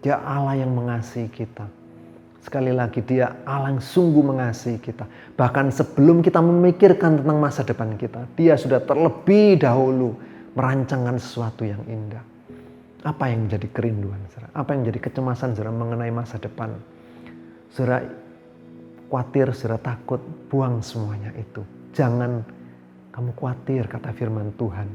Dia Allah yang mengasihi kita. Sekali lagi, Dia Allah yang sungguh mengasihi kita. Bahkan sebelum kita memikirkan tentang masa depan kita, Dia sudah terlebih dahulu merancangkan sesuatu yang indah. Apa yang menjadi kerinduan, saudara? Apa yang menjadi kecemasan, saudara, mengenai masa depan? Saudara khawatir, saudara takut, buang semuanya itu. Jangan kamu khawatir, kata firman Tuhan.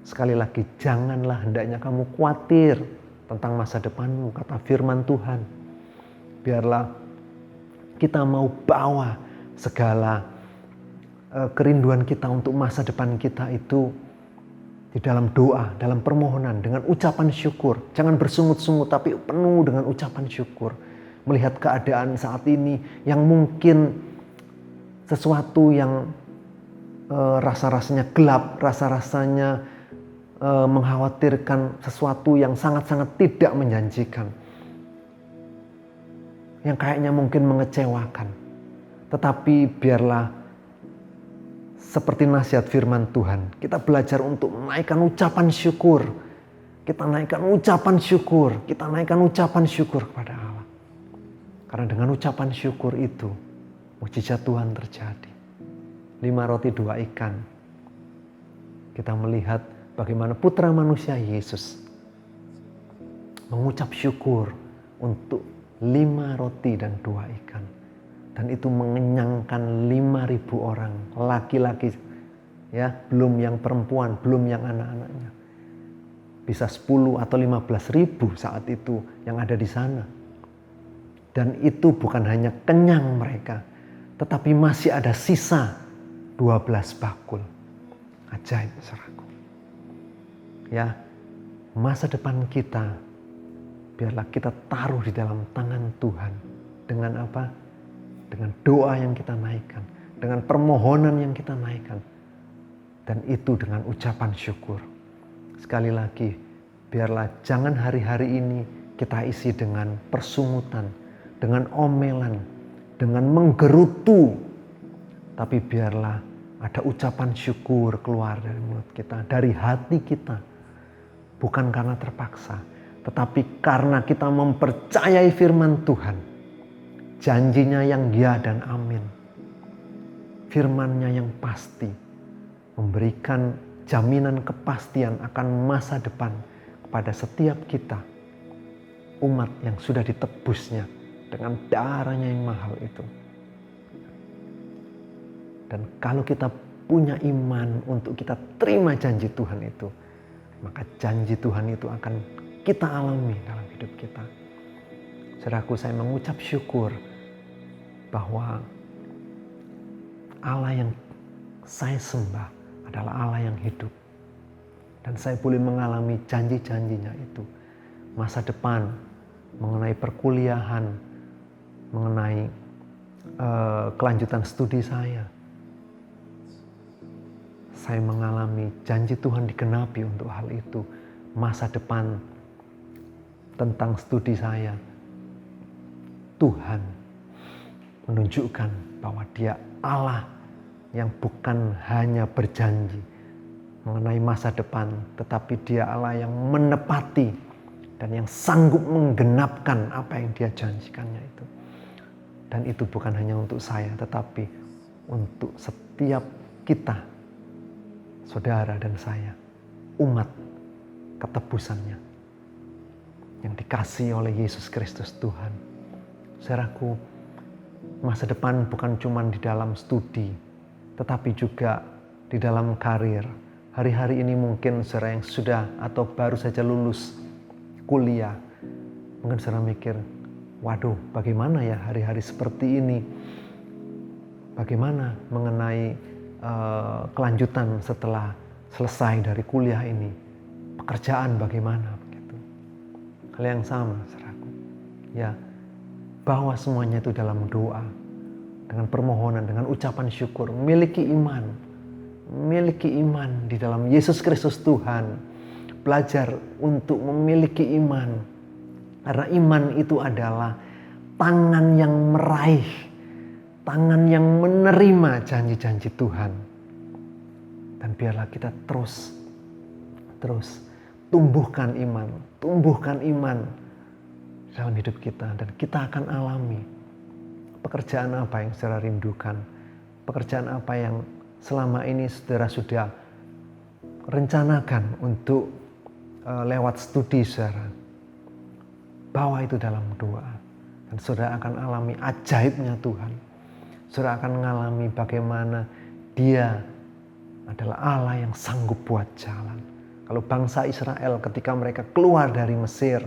Sekali lagi, janganlah hendaknya kamu khawatir tentang masa depanmu, kata firman Tuhan. Biarlah kita mau bawa segala kerinduan kita untuk masa depan kita itu di dalam doa, dalam permohonan, dengan ucapan syukur. Jangan bersungut-sungut, tapi penuh dengan ucapan syukur. Melihat keadaan saat ini yang mungkin sesuatu yang rasa-rasanya gelap, rasa-rasanya mengkhawatirkan, sesuatu yang sangat-sangat tidak menjanjikan, yang kayaknya mungkin mengecewakan. Tetapi biarlah seperti nasihat firman Tuhan, kita belajar untuk menaikkan ucapan syukur. Kita naikkan ucapan syukur, kita naikkan ucapan syukur kepada Allah. Karena dengan ucapan syukur itu, mukjizat Tuhan terjadi. 5 roti 2 ikan. Kita melihat bagaimana putra manusia Yesus mengucap syukur untuk 5 roti dan 2 ikan. Dan itu mengenyangkan 5.000 orang. Laki-laki, ya, belum yang perempuan, belum yang anak-anaknya. Bisa 10 atau 15.000 saat itu yang ada di sana. Dan itu bukan hanya kenyang mereka, tetapi masih ada sisa 12 bakul. Ajaib, saudaraku. Ya, masa depan kita biarlah kita taruh di dalam tangan Tuhan. Dengan apa? Dengan doa yang kita naikkan, dengan permohonan yang kita naikkan, dan itu dengan ucapan syukur. Sekali lagi, biarlah jangan hari-hari ini kita isi dengan persungutan, dengan omelan, dengan menggerutu, tapi biarlah ada ucapan syukur keluar dari mulut kita, dari hati kita. Bukan karena terpaksa, tetapi karena kita mempercayai firman Tuhan. Janjinya yang ya dan amin. Firman-Nya yang pasti. Memberikan jaminan kepastian akan masa depan kepada setiap kita. Umat yang sudah ditebusnya dengan darahnya yang mahal itu. Dan kalau kita punya iman untuk kita terima janji Tuhan itu, maka janji Tuhan itu akan kita alami dalam hidup kita. Saudaraku, saya mengucap syukur bahwa Allah yang saya sembah adalah Allah yang hidup. Dan saya boleh mengalami janji-janjinya itu. Masa depan, mengenai perkuliahan, mengenai kelanjutan studi saya. Saya mengalami janji Tuhan digenapi untuk hal itu. Masa depan tentang studi saya, Tuhan menunjukkan bahwa Dia Allah yang bukan hanya berjanji mengenai masa depan, tetapi Dia Allah yang menepati dan yang sanggup menggenapkan apa yang Dia janjikannya itu. Dan itu bukan hanya untuk saya, tetapi untuk setiap kita, saudara dan saya, umat ketebusannya yang dikasihi oleh Yesus Kristus Tuhan. Saudaraku, masa depan bukan cuma di dalam studi, tetapi juga di dalam karir. Hari-hari ini mungkin saudara yang sudah atau baru saja lulus kuliah, mungkin saudara mikir, waduh, bagaimana ya hari-hari seperti ini? Bagaimana mengenai kelanjutan setelah selesai dari kuliah ini? Pekerjaan bagaimana? Begitu. hal yang sama, saudaraku. Ya, bawa semuanya itu dalam doa, dengan permohonan, dengan ucapan syukur. Miliki iman di dalam Yesus Kristus Tuhan. Belajar untuk memiliki iman, karena iman itu adalah tangan yang meraih, tangan yang menerima janji-janji Tuhan. Dan biarlah kita terus tumbuhkan iman dalam hidup kita, dan kita akan alami pekerjaan apa yang saudara rindukan, pekerjaan apa yang selama ini saudara sudah rencanakan untuk lewat studi saudara. Bawa itu dalam doa, dan saudara akan alami ajaibnya Tuhan. Saudara akan mengalami bagaimana Dia adalah Allah yang sanggup buat jalan. Kalau bangsa Israel ketika mereka keluar dari Mesir,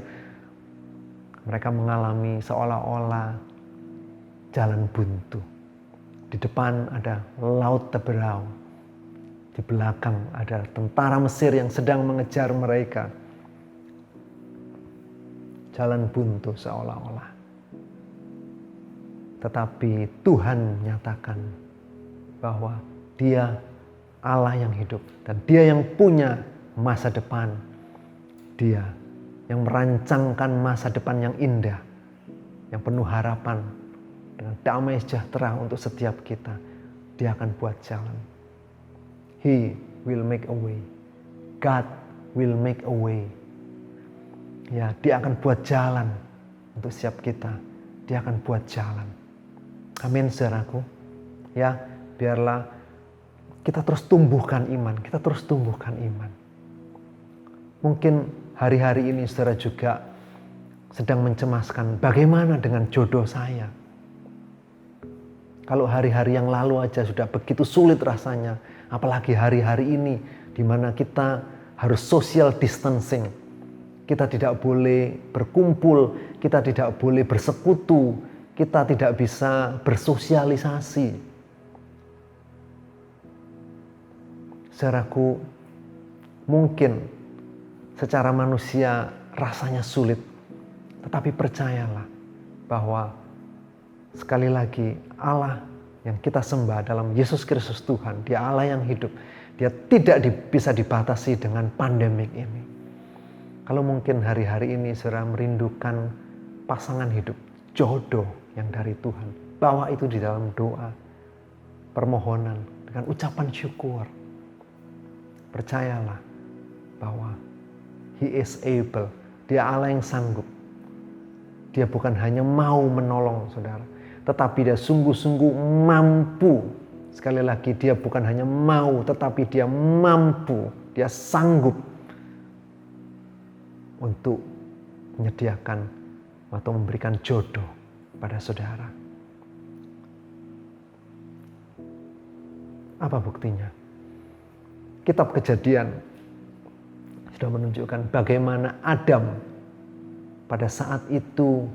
mereka mengalami seolah-olah jalan buntu. Di depan ada laut Teberau. Di belakang ada tentara Mesir yang sedang mengejar mereka. Jalan buntu seolah-olah. Tetapi Tuhan nyatakan bahwa Dia Allah yang hidup, dan Dia yang punya masa depan. Dia yang merancangkan masa depan yang indah, yang penuh harapan, dengan damai sejahtera untuk setiap kita. Dia akan buat jalan. He will make a way. God will make a way. Ya, Dia akan buat jalan untuk setiap kita. Dia akan buat jalan. Amin, saudaraku. Ya, biarlah kita terus tumbuhkan iman. Kita terus tumbuhkan iman. Mungkin hari-hari ini saudara juga sedang mencemaskan, bagaimana dengan jodoh saya? Kalau hari-hari yang lalu aja sudah begitu sulit rasanya, apalagi hari-hari ini di mana kita harus social distancing. Kita tidak boleh berkumpul, kita tidak boleh bersekutu, kita tidak bisa bersosialisasi. Saudaraku, mungkin secara manusia rasanya sulit, tetapi percayalah bahwa sekali lagi Allah yang kita sembah dalam Yesus Kristus Tuhan, Dia Allah yang hidup. Dia tidak bisa dibatasi dengan pandemik ini. Kalau mungkin hari-hari ini saudara merindukan pasangan hidup, jodoh yang dari Tuhan, bawa itu di dalam doa, permohonan, dengan ucapan syukur. Percayalah bahwa He is able. Dia Allah yang sanggup. Dia bukan hanya mau menolong saudara, tetapi Dia sungguh-sungguh mampu. Sekali lagi, Dia bukan hanya mau, tetapi Dia mampu. Dia sanggup untuk menyediakan atau memberikan jodoh pada saudara. Apa buktinya? Kitab Kejadian sudah menunjukkan bagaimana Adam pada saat itu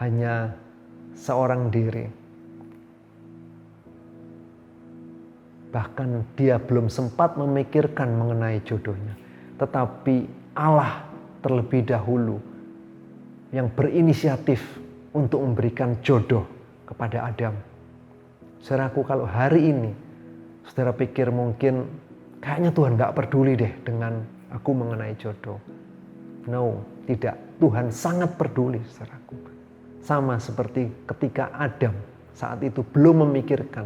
hanya seorang diri. Bahkan dia belum sempat memikirkan mengenai jodohnya. Tetapi Allah terlebih dahulu yang berinisiatif untuk memberikan jodoh kepada Adam. Saudaraku, kalau hari ini saudara pikir mungkin kayaknya Tuhan gak peduli deh dengan aku mengenai jodoh. No, tidak. Tuhan sangat peduli, saudaraku. Sama seperti ketika Adam saat itu belum memikirkan.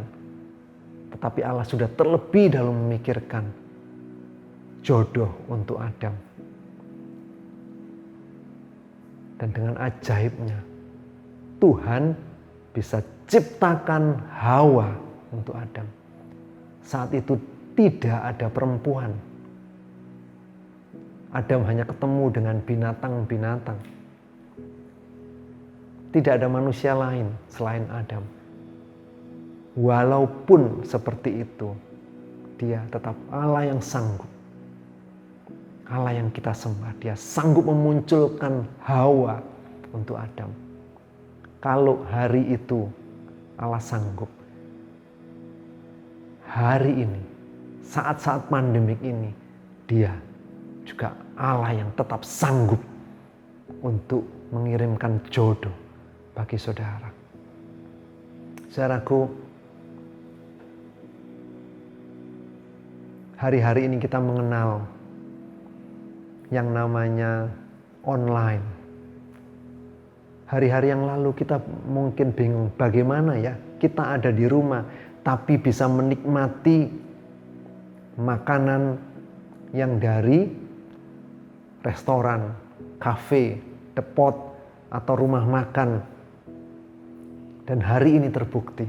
Tetapi Allah sudah terlebih dahulu memikirkan jodoh untuk Adam. Dan dengan ajaibnya, Tuhan bisa ciptakan Hawa untuk Adam. Saat itu tidak ada perempuan. Adam hanya ketemu dengan binatang-binatang. Tidak ada manusia lain selain Adam. Walaupun seperti itu, Dia tetap Allah yang sanggup. Allah yang kita sembah, Dia sanggup memunculkan Hawa untuk Adam. Kalau hari itu Allah sanggup, hari ini, saat-saat pandemik ini, Dia juga Allah yang tetap sanggup untuk mengirimkan jodoh bagi saudara. Saudaraku, hari-hari ini kita mengenal yang namanya online. Hari-hari yang lalu kita mungkin bingung bagaimana ya kita ada di rumah tapi bisa menikmati makanan yang dari restoran, kafe, depot, atau rumah makan. Dan hari ini terbukti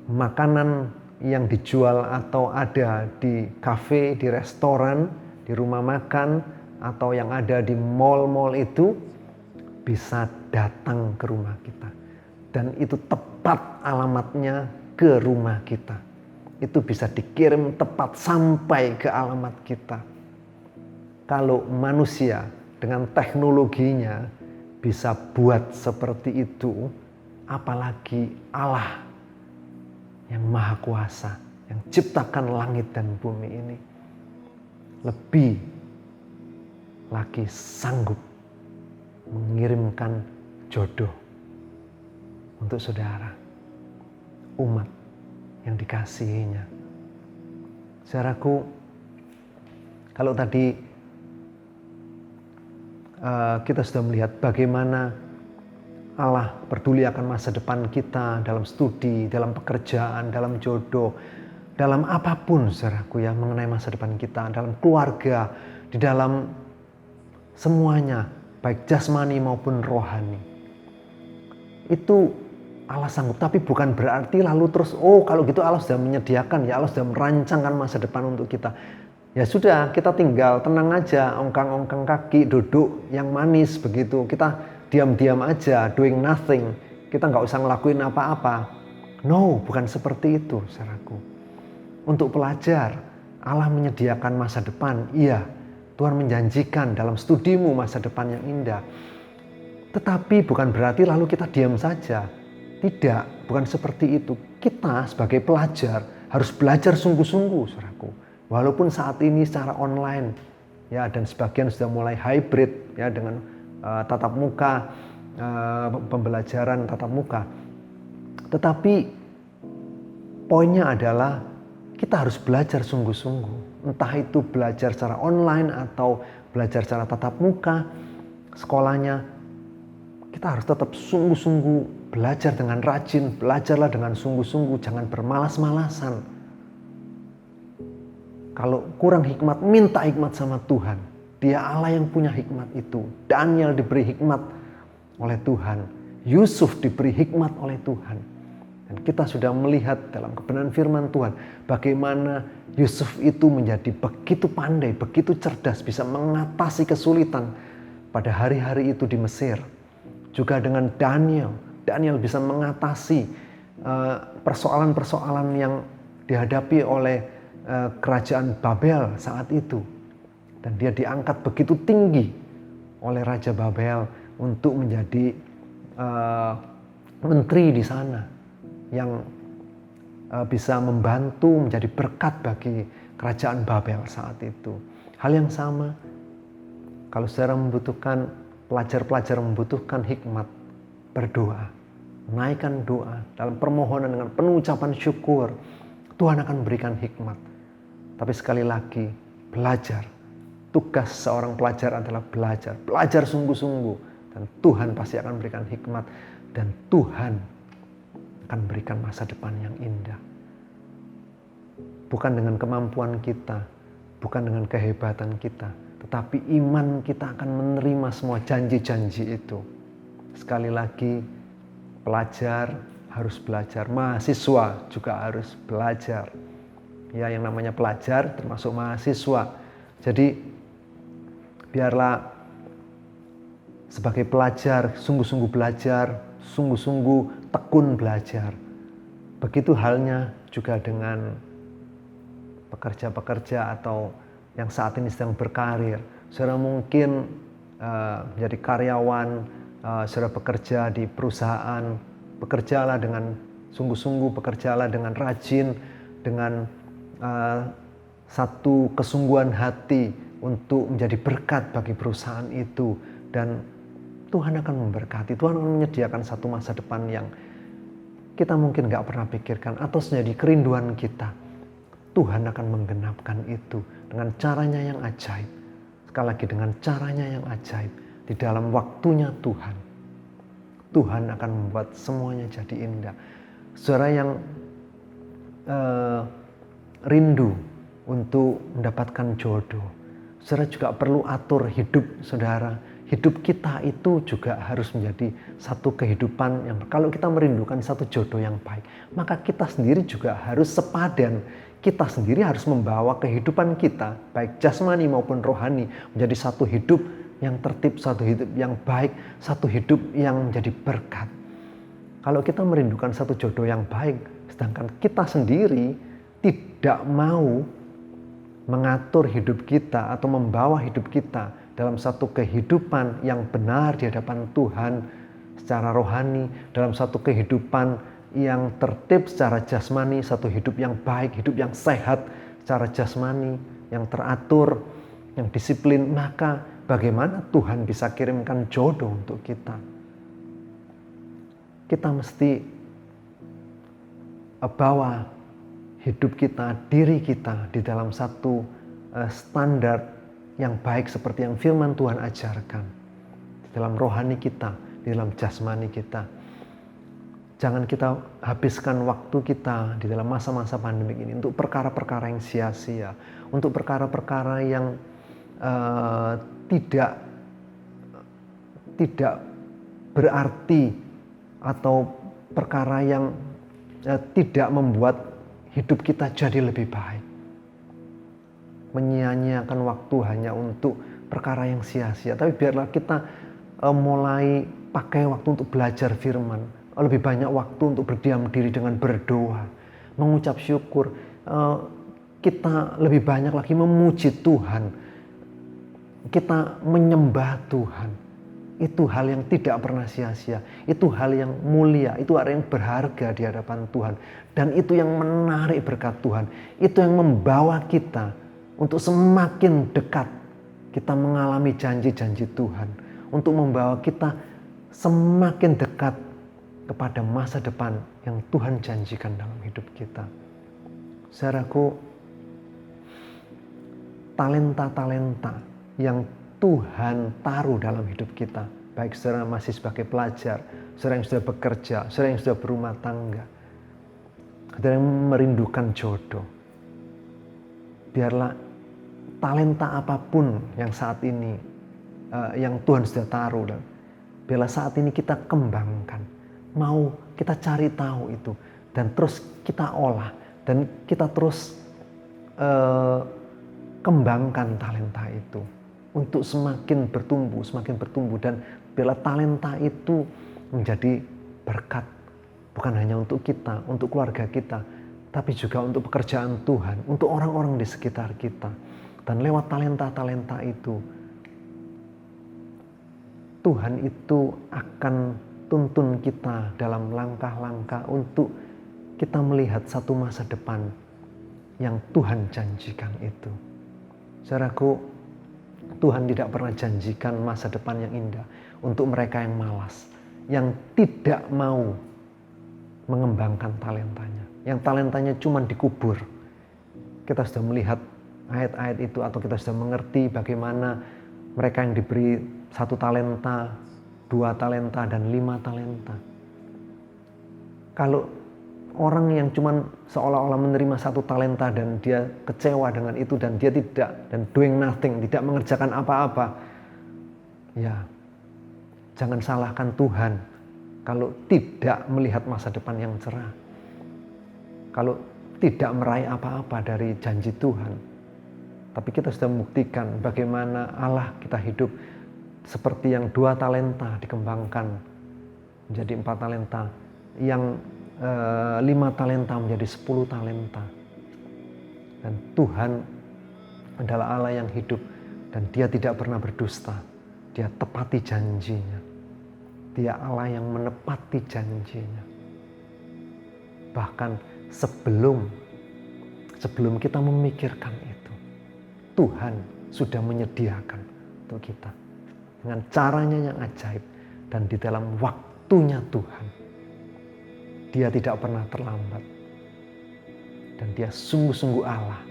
makanan yang dijual atau ada di kafe, di restoran, di rumah makan, atau yang ada di mal-mal itu bisa datang ke rumah kita. Dan itu tepat alamatnya ke rumah kita. Itu bisa dikirim tepat sampai ke alamat kita. Kalau manusia dengan teknologinya bisa buat seperti itu, apalagi Allah yang Maha Kuasa, yang ciptakan langit dan bumi ini, lebih lagi sanggup mengirimkan jodoh untuk saudara, umat yang dikasihinya. Saudaraku, kalau tadi kita sudah melihat bagaimana Allah peduli akan masa depan kita dalam studi, dalam pekerjaan, dalam jodoh, dalam apapun saudaraku ya mengenai masa depan kita, dalam keluarga, di dalam semuanya, baik jasmani maupun rohani. Itu Allah sanggup, tapi bukan berarti lalu terus, kalau gitu Allah sudah menyediakan ya, Allah sudah merancangkan masa depan untuk kita. Ya sudah, kita tinggal tenang aja, ongkang-ongkang kaki, duduk yang manis begitu. Kita diam-diam aja, doing nothing. Kita nggak usah ngelakuin apa-apa. No, bukan seperti itu, saudaraku. Untuk pelajar, Allah menyediakan masa depan. Iya, Tuhan menjanjikan dalam studimu masa depan yang indah. Tetapi bukan berarti lalu kita diam saja. Tidak, bukan seperti itu. Kita sebagai pelajar harus belajar sungguh-sungguh, saudaraku. Walaupun saat ini secara online, ya, dan sebagian sudah mulai hybrid, ya, dengan tatap muka, pembelajaran tatap muka. Tetapi poinnya adalah kita harus belajar sungguh-sungguh. Entah itu belajar secara online atau belajar secara tatap muka, sekolahnya, kita harus tetap sungguh-sungguh belajar dengan rajin, belajarlah dengan sungguh-sungguh, jangan bermalas-malasan. Kalau kurang hikmat, minta hikmat sama Tuhan. Dia Allah yang punya hikmat itu. Daniel diberi hikmat oleh Tuhan. Yusuf diberi hikmat oleh Tuhan. Dan kita sudah melihat dalam kebenaran firman Tuhan, bagaimana Yusuf itu menjadi begitu pandai, begitu cerdas, bisa mengatasi kesulitan pada hari-hari itu di Mesir. Juga dengan Daniel. Daniel bisa mengatasi persoalan-persoalan yang dihadapi oleh kerajaan Babel saat itu. Dan dia diangkat begitu tinggi oleh Raja Babel untuk menjadi menteri di sana yang bisa membantu menjadi berkat bagi kerajaan Babel saat itu. Hal yang sama, kalau saudara membutuhkan, pelajar-pelajar membutuhkan hikmat, berdoa, naikkan doa dalam permohonan dengan penuh ucapan syukur, Tuhan akan berikan hikmat. Tapi sekali lagi, belajar. Tugas seorang pelajar adalah belajar. Belajar sungguh-sungguh. Dan Tuhan pasti akan berikan hikmat. Dan Tuhan akan berikan masa depan yang indah. Bukan dengan kemampuan kita. Bukan dengan kehebatan kita. Tetapi iman kita akan menerima semua janji-janji itu. Sekali lagi, pelajar harus belajar. Mahasiswa juga harus belajar. Ya, yang namanya pelajar termasuk mahasiswa. Jadi biarlah sebagai pelajar sungguh-sungguh belajar, sungguh-sungguh tekun belajar. Begitu halnya juga dengan pekerja-pekerja atau yang saat ini sedang berkarir. Saudara mungkin menjadi karyawan, saudara bekerja di perusahaan, bekerjalah dengan sungguh-sungguh, bekerjalah dengan rajin, dengan satu kesungguhan hati untuk menjadi berkat bagi perusahaan itu, dan Tuhan akan memberkati. Tuhan akan menyediakan satu masa depan yang kita mungkin gak pernah pikirkan atau menjadi kerinduan kita. Tuhan akan menggenapkan itu dengan caranya yang ajaib. Sekali lagi, dengan caranya yang ajaib. Di dalam waktunya Tuhan, Tuhan akan membuat semuanya jadi indah. Saudara yang rindu untuk mendapatkan jodoh, saudara juga perlu atur hidup saudara. Hidup kita itu juga harus menjadi satu kehidupan yang, kalau kita merindukan satu jodoh yang baik, maka kita sendiri juga harus sepadan. Kita sendiri harus membawa kehidupan kita, baik jasmani maupun rohani, menjadi satu hidup yang tertib, satu hidup yang baik, satu hidup yang menjadi berkat. Kalau kita merindukan satu jodoh yang baik, sedangkan kita sendiri tidak mau mengatur hidup kita atau membawa hidup kita dalam satu kehidupan yang benar di hadapan Tuhan secara rohani, dalam satu kehidupan yang tertib secara jasmani, satu hidup yang baik, hidup yang sehat secara jasmani, yang teratur, yang disiplin, maka bagaimana Tuhan bisa kirimkan jodoh untuk kita? Kita mesti bawa hidup kita, diri kita di dalam satu standar yang baik seperti yang firman Tuhan ajarkan. Di dalam rohani kita, di dalam jasmani kita. Jangan kita habiskan waktu kita di dalam masa-masa pandemi ini untuk perkara-perkara yang sia-sia, untuk perkara-perkara yang tidak berarti, atau perkara yang tidak membuat hidup kita jadi lebih baik. Menyia-nyiakan waktu hanya untuk perkara yang sia-sia. Tapi biarlah kita mulai pakai waktu untuk belajar firman. Lebih banyak waktu untuk berdiam diri dengan berdoa, mengucap syukur. Kita lebih banyak lagi memuji Tuhan. Kita menyembah Tuhan. Itu hal yang tidak pernah sia-sia. Itu hal yang mulia. Itu hal yang berharga di hadapan Tuhan. Dan itu yang menarik berkat Tuhan. Itu yang membawa kita untuk semakin dekat kita mengalami janji-janji Tuhan. Untuk membawa kita semakin dekat kepada masa depan yang Tuhan janjikan dalam hidup kita. Saudaraku, talenta-talenta yang Tuhan taruh dalam hidup kita, baik saudara masih sebagai pelajar, saudara yang sudah bekerja, saudara yang sudah berumah tangga, saudara yang merindukan jodoh, biarlah talenta apapun yang saat ini yang Tuhan sudah taruh, biarlah saat ini kita kembangkan, mau kita cari tahu itu, dan terus kita olah, dan kita terus kembangkan talenta itu untuk semakin bertumbuh, dan biarlah talenta itu menjadi berkat, bukan hanya untuk kita, untuk keluarga kita, tapi juga untuk pekerjaan Tuhan, untuk orang-orang di sekitar kita. Dan lewat talenta-talenta itu, Tuhan itu akan tuntun kita dalam langkah-langkah untuk kita melihat satu masa depan yang Tuhan janjikan itu. Saudaraku, Tuhan tidak pernah janjikan masa depan yang indah untuk mereka yang malas, yang tidak mau mengembangkan talentanya, yang talentanya cuma dikubur. Kita sudah melihat ayat-ayat itu, atau kita sudah mengerti bagaimana mereka yang diberi 1 talenta, 2 talenta, dan 5 talenta. Kalau orang yang cuma seolah-olah menerima 1 talenta dan dia kecewa dengan itu, dan dia tidak, dan doing nothing, tidak mengerjakan apa-apa, ya jangan salahkan Tuhan kalau tidak melihat masa depan yang cerah, kalau tidak meraih apa-apa dari janji Tuhan. Tapi kita sudah membuktikan bagaimana Allah kita hidup seperti yang 2 talenta dikembangkan menjadi 4 talenta, yang 5 talenta menjadi 10 talenta. Dan Tuhan adalah Allah yang hidup, dan Dia tidak pernah berdusta. Dia tepati janjinya. Dia Allah yang menepati janjinya. Bahkan sebelum kita memikirkan itu, Tuhan sudah menyediakan untuk kita dengan caranya yang ajaib dan di dalam waktunya Tuhan. Dia tidak pernah terlambat dan dia sungguh-sungguh Allah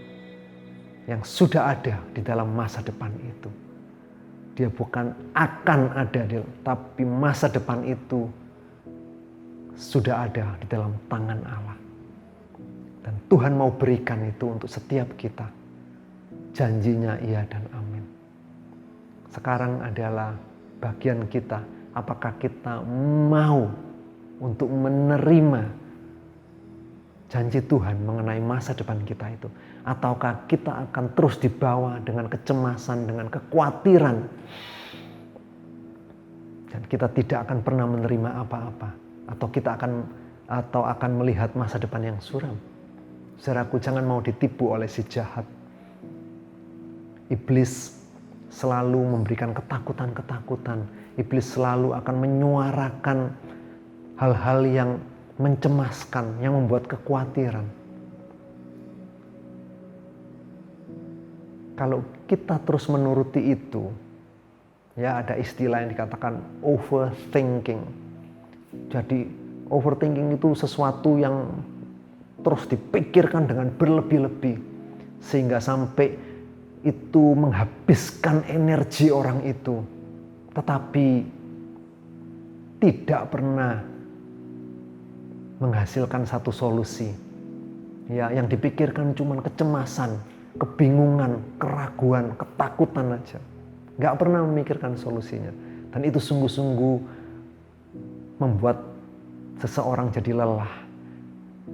yang sudah ada di dalam masa depan itu. Dia bukan akan ada, tapi masa depan itu sudah ada di dalam tangan Allah. Dan Tuhan mau berikan itu untuk setiap kita. Janjinya iya dan amin. Sekarang adalah bagian kita. Apakah kita mau untuk menerima janji Tuhan mengenai masa depan kita itu? Ataukah kita akan terus dibawa dengan kecemasan, dengan kekhawatiran. Dan kita tidak akan pernah menerima apa-apa. Atau akan melihat masa depan yang suram. Saudaraku, jangan mau ditipu oleh si jahat. Iblis selalu memberikan ketakutan-ketakutan. Iblis selalu akan menyuarakan hal-hal yang mencemaskan, yang membuat kekhawatiran. Kalau kita terus menuruti itu, ya ada istilah yang dikatakan overthinking. Jadi overthinking itu sesuatu yang terus dipikirkan dengan berlebih-lebih sehingga sampai itu menghabiskan energi orang itu, tetapi tidak pernah menghasilkan satu solusi. Ya, yang dipikirkan cuma kecemasan, kebingungan, keraguan, ketakutan aja. Nggak pernah memikirkan solusinya. Dan itu sungguh-sungguh membuat seseorang jadi lelah.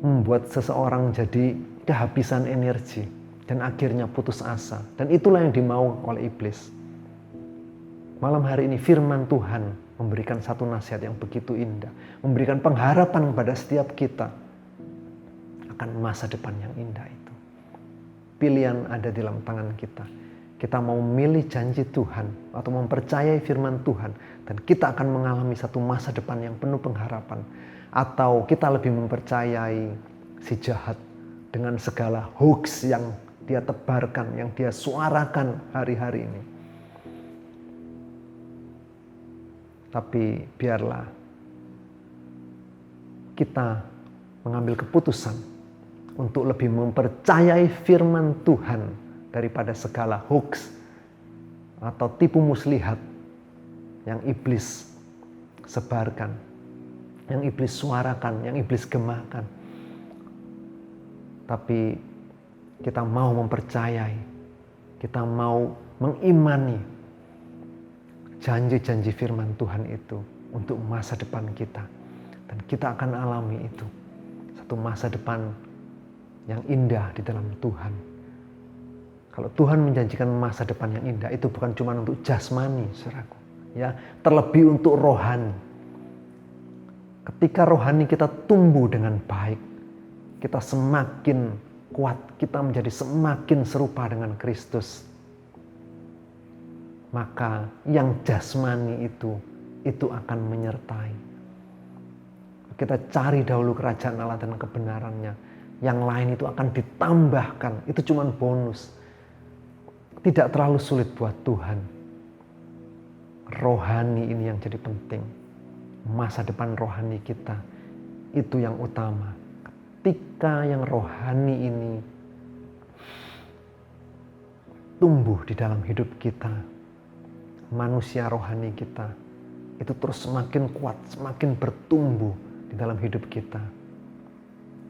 Membuat seseorang jadi kehabisan energi. Dan akhirnya putus asa. Dan itulah yang dimau oleh iblis. Malam hari ini firman Tuhan memberikan satu nasihat yang begitu indah. Memberikan pengharapan kepada setiap kita akan masa depan yang indah itu. Pilihan ada di dalam tangan kita. Kita mau memilih janji Tuhan atau mempercayai firman Tuhan. Dan kita akan mengalami satu masa depan yang penuh pengharapan. Atau kita lebih mempercayai si jahat dengan segala hoax yang dia tebarkan, yang dia suarakan hari-hari ini. Tapi biarlah kita mengambil keputusan untuk lebih mempercayai firman Tuhan daripada segala hoax atau tipu muslihat yang iblis sebarkan, yang iblis suarakan, yang iblis gemakan. Tapi kita mau mempercayai, kita mau mengimani janji-janji firman Tuhan itu untuk masa depan kita. Dan kita akan alami itu. Satu masa depan yang indah di dalam Tuhan. Kalau Tuhan menjanjikan masa depan yang indah, itu bukan cuma untuk jasmani, saudaraku. Ya, terlebih untuk rohani. Ketika rohani kita tumbuh dengan baik, kita semakin kuat, kita menjadi semakin serupa dengan Kristus. Maka yang jasmani itu akan menyertai. Kita cari dahulu kerajaan Allah dan kebenarannya. Yang lain itu akan ditambahkan. Itu cuma bonus. Tidak terlalu sulit buat Tuhan. Rohani ini yang jadi penting. Masa depan rohani kita itu yang utama. Ketika yang rohani ini tumbuh di dalam hidup kita, manusia rohani kita itu terus semakin kuat, semakin bertumbuh di dalam hidup kita.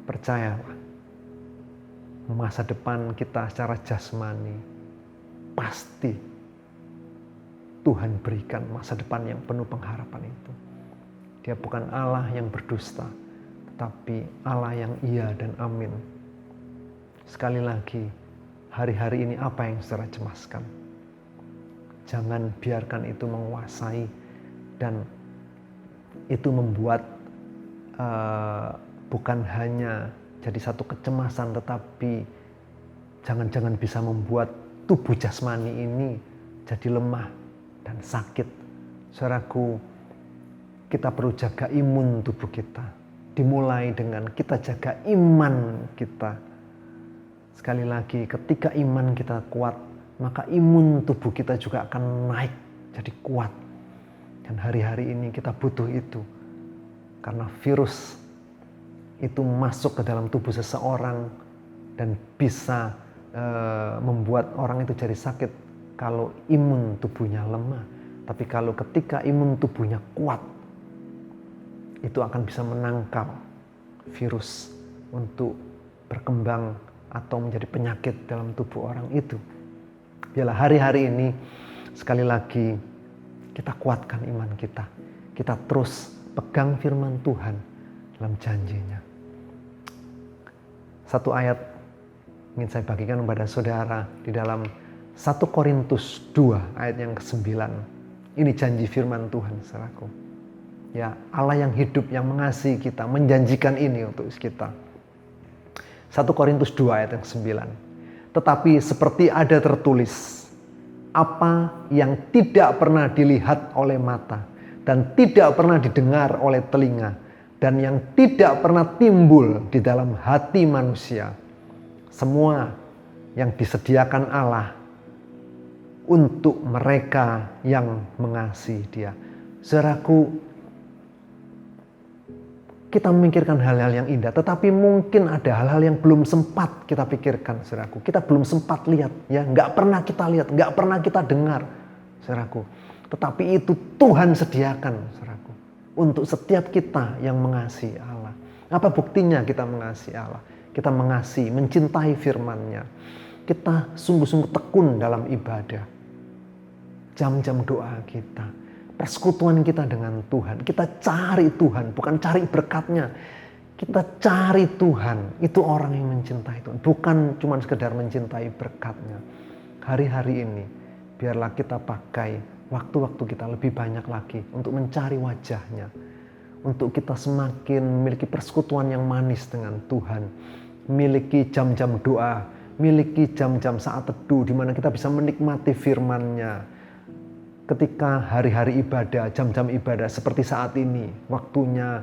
Percayalah, masa depan kita secara jasmani pasti Tuhan berikan masa depan yang penuh pengharapan itu. Dia bukan Allah yang berdusta, tetapi Allah yang iya dan amin. Sekali lagi, hari-hari ini apa yang saudara cemaskan? Jangan biarkan itu menguasai dan itu membuat bukan hanya jadi satu kecemasan, tetapi jangan-jangan bisa membuat tubuh jasmani ini jadi lemah dan sakit. Saudaraku, kita perlu jaga imun tubuh kita. Dimulai dengan kita jaga iman kita. Sekali lagi, ketika iman kita kuat, maka imun tubuh kita juga akan naik jadi kuat. Dan hari-hari ini kita butuh itu. Karena virus itu masuk ke dalam tubuh seseorang dan bisa membuat orang itu jadi sakit kalau imun tubuhnya lemah. Tapi kalau ketika imun tubuhnya kuat, itu akan bisa menangkal virus untuk berkembang atau menjadi penyakit dalam tubuh orang itu. Biarlah hari-hari ini sekali lagi kita kuatkan iman kita. Kita terus pegang firman Tuhan dalam janjinya. Satu ayat ingin saya bagikan kepada saudara di dalam 1 Korintus 2 ayat yang ke-9. Ini janji firman Tuhan, saudaraku. Ya, Allah yang hidup, yang mengasihi kita, menjanjikan ini untuk kita. 1 Korintus 2 ayat yang ke-9. Tetapi seperti ada tertulis, apa yang tidak pernah dilihat oleh mata dan tidak pernah didengar oleh telinga dan yang tidak pernah timbul di dalam hati manusia, semua yang disediakan Allah untuk mereka yang mengasihi Dia. Saudaraku, kita memikirkan hal-hal yang indah, tetapi mungkin ada hal-hal yang belum sempat kita pikirkan, saudaraku. Kita belum sempat lihat, ya, nggak pernah kita lihat, nggak pernah kita dengar, saudaraku. Tetapi itu Tuhan sediakan, saudaraku, untuk setiap kita yang mengasihi Allah. Apa buktinya kita mengasihi Allah? Kita mengasihi, mencintai firman-Nya. Kita sungguh-sungguh tekun dalam ibadah. Jam-jam doa kita, persekutuan kita dengan Tuhan. Kita cari Tuhan, bukan cari berkatnya. Kita cari Tuhan. Itu orang yang mencintai Tuhan, bukan cuma sekedar mencintai berkatnya. Hari-hari ini biarlah kita pakai waktu-waktu kita lebih banyak lagi untuk mencari wajahnya, untuk kita semakin memiliki persekutuan yang manis dengan Tuhan, miliki jam-jam doa, miliki jam-jam saat teduh di mana kita bisa menikmati firman-Nya. Ketika hari-hari ibadah, jam-jam ibadah seperti saat ini, waktunya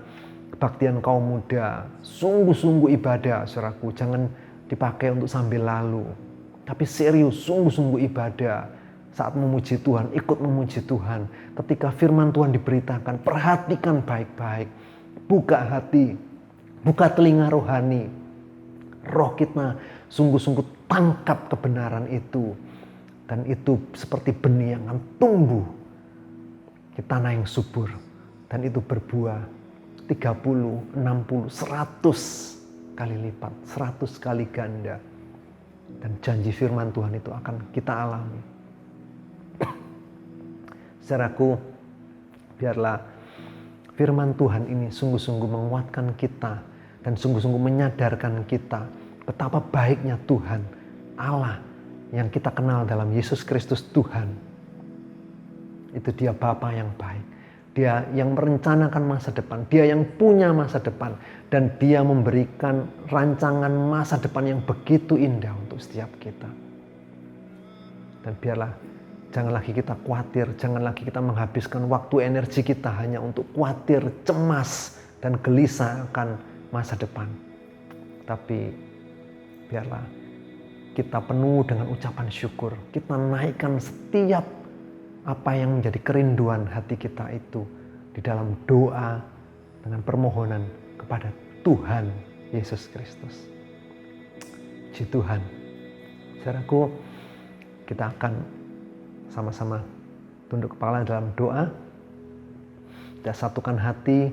kebaktian kaum muda, sungguh-sungguh ibadah, saudaraku. Jangan dipakai untuk sambil lalu, tapi serius, sungguh-sungguh ibadah. Saat memuji Tuhan, ikut memuji Tuhan. Ketika firman Tuhan diberitakan, perhatikan baik-baik. Buka hati, buka telinga rohani. Roh kita sungguh-sungguh tangkap kebenaran itu. Dan itu seperti benih yang akan tumbuh di tanah yang subur. Dan itu berbuah 30, 60, 100 kali lipat. 100 kali ganda. Dan janji firman Tuhan itu akan kita alami. Saudaraku, biarlah firman Tuhan ini sungguh-sungguh menguatkan kita. Dan sungguh-sungguh menyadarkan kita betapa baiknya Tuhan, Allah, yang kita kenal dalam Yesus Kristus Tuhan. Itu Dia Bapa yang baik. Dia yang merencanakan masa depan. Dia yang punya masa depan. Dan Dia memberikan rancangan masa depan yang begitu indah untuk setiap kita. Dan biarlah jangan lagi kita khawatir. Jangan lagi kita menghabiskan waktu energi kita hanya untuk khawatir, cemas, dan gelisah akan masa depan. Tapi biarlah kita penuh dengan ucapan syukur. Kita naikkan setiap apa yang menjadi kerinduan hati kita itu di dalam doa dengan permohonan kepada Tuhan Yesus Kristus. Puji Tuhan. Saudaraku, kita akan sama-sama tunduk kepala dalam doa. Kita satukan hati.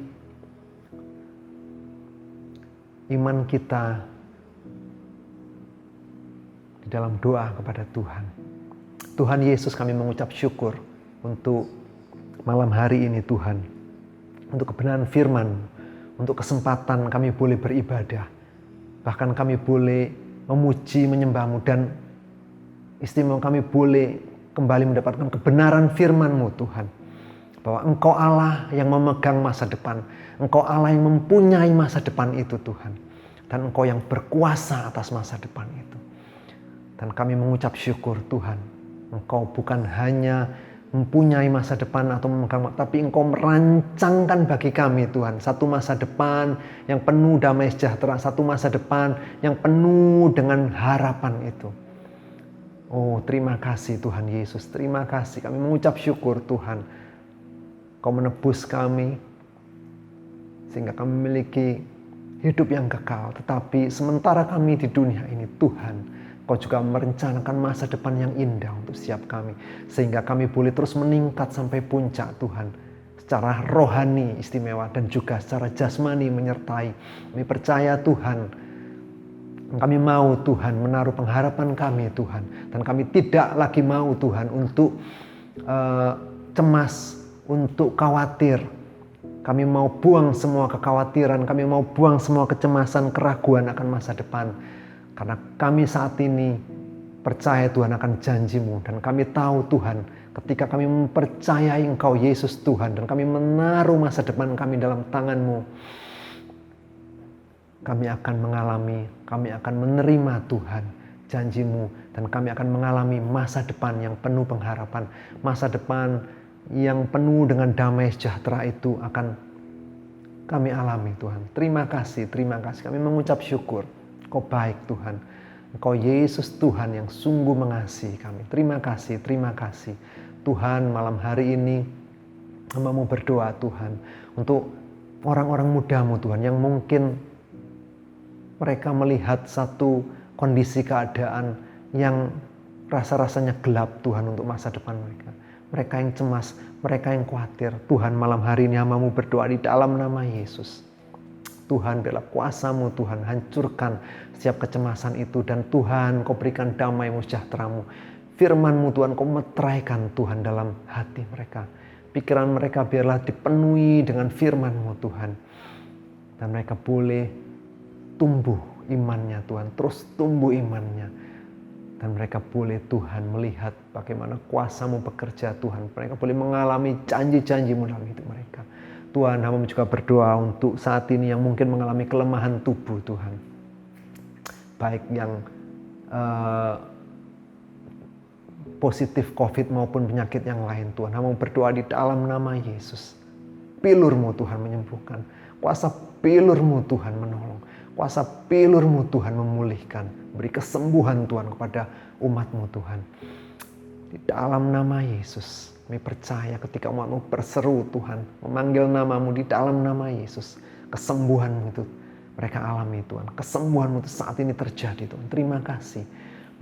Iman kita di dalam doa kepada Tuhan. Tuhan Yesus, kami mengucap syukur untuk malam hari ini Tuhan. Untuk kebenaran firman, untuk kesempatan kami boleh beribadah. Bahkan kami boleh memuji, menyembah-Mu, dan istimewa kami boleh kembali mendapatkan kebenaran firman-Mu Tuhan. Bahwa Engkau Allah yang memegang masa depan. Engkau Allah yang mempunyai masa depan itu Tuhan. Dan Engkau yang berkuasa atas masa depan itu. Dan kami mengucap syukur Tuhan, Engkau bukan hanya mempunyai masa depan atau memegang, tapi Engkau merancangkan bagi kami Tuhan satu masa depan yang penuh damai sejahtera, satu masa depan yang penuh dengan harapan itu. Oh, terima kasih Tuhan Yesus, terima kasih. Kami mengucap syukur Tuhan. Kau menebus kami, sehingga kami memiliki hidup yang kekal. Tetapi sementara kami di dunia ini, Tuhan, Kau juga merencanakan masa depan yang indah untuk setiap kami. Sehingga kami boleh terus meningkat sampai puncak Tuhan. Secara rohani istimewa dan juga secara jasmani menyertai. Kami percaya Tuhan, kami mau Tuhan menaruh pengharapan kami Tuhan. Dan kami tidak lagi mau Tuhan untuk cemas, untuk khawatir. Kami mau buang semua kekhawatiran, kami mau buang semua kecemasan, keraguan akan masa depan. Karena kami saat ini percaya Tuhan akan janji-Mu. Dan kami tahu Tuhan, ketika kami mempercayai Engkau Yesus Tuhan, dan kami menaruh masa depan kami dalam tangan-Mu, kami akan mengalami, kami akan menerima Tuhan janji-Mu. Dan kami akan mengalami masa depan yang penuh pengharapan. Masa depan yang penuh dengan damai sejahtera itu akan kami alami Tuhan. Terima kasih, terima kasih. Kami mengucap syukur. Kau baik Tuhan. Engkau Yesus Tuhan yang sungguh mengasihi kami. Terima kasih, terima kasih. Tuhan, malam hari ini hamba-Mu berdoa Tuhan untuk orang-orang muda-Mu Tuhan yang mungkin mereka melihat satu kondisi keadaan yang rasa-rasanya gelap Tuhan untuk masa depan mereka. Mereka yang cemas, mereka yang khawatir. Tuhan, malam hari ini hamba-Mu berdoa di dalam nama Yesus. Tuhan, biarlah kuasa-Mu Tuhan hancurkan setiap kecemasan itu. Dan Tuhan, Kau berikan damai-Mu, sejahtera-Mu. Firman-Mu Tuhan, Kau meteraikan Tuhan dalam hati mereka. Pikiran mereka biarlah dipenuhi dengan firman-Mu Tuhan. Dan mereka boleh tumbuh imannya Tuhan, terus tumbuh imannya. Dan mereka boleh Tuhan melihat bagaimana kuasa-Mu bekerja Tuhan. Mereka boleh mengalami janji-janji-Mu dalam hidup mereka. Tuhan, hamba juga berdoa untuk saat ini yang mungkin mengalami kelemahan tubuh Tuhan. Baik yang positif COVID maupun penyakit yang lain Tuhan. Hamba berdoa di dalam nama Yesus. Pilur-Mu Tuhan menyembuhkan. Kuasa pilur-Mu Tuhan menolong. Kuasa pilur-Mu Tuhan memulihkan. Beri kesembuhan Tuhan kepada umat-Mu Tuhan. Di dalam nama Yesus. Kami percaya ketika umat-Mu berseru Tuhan, memanggil nama-Mu di dalam nama Yesus, kesembuhan-Mu itu mereka alami Tuhan. Kesembuhan-Mu itu saat ini terjadi Tuhan. Terima kasih.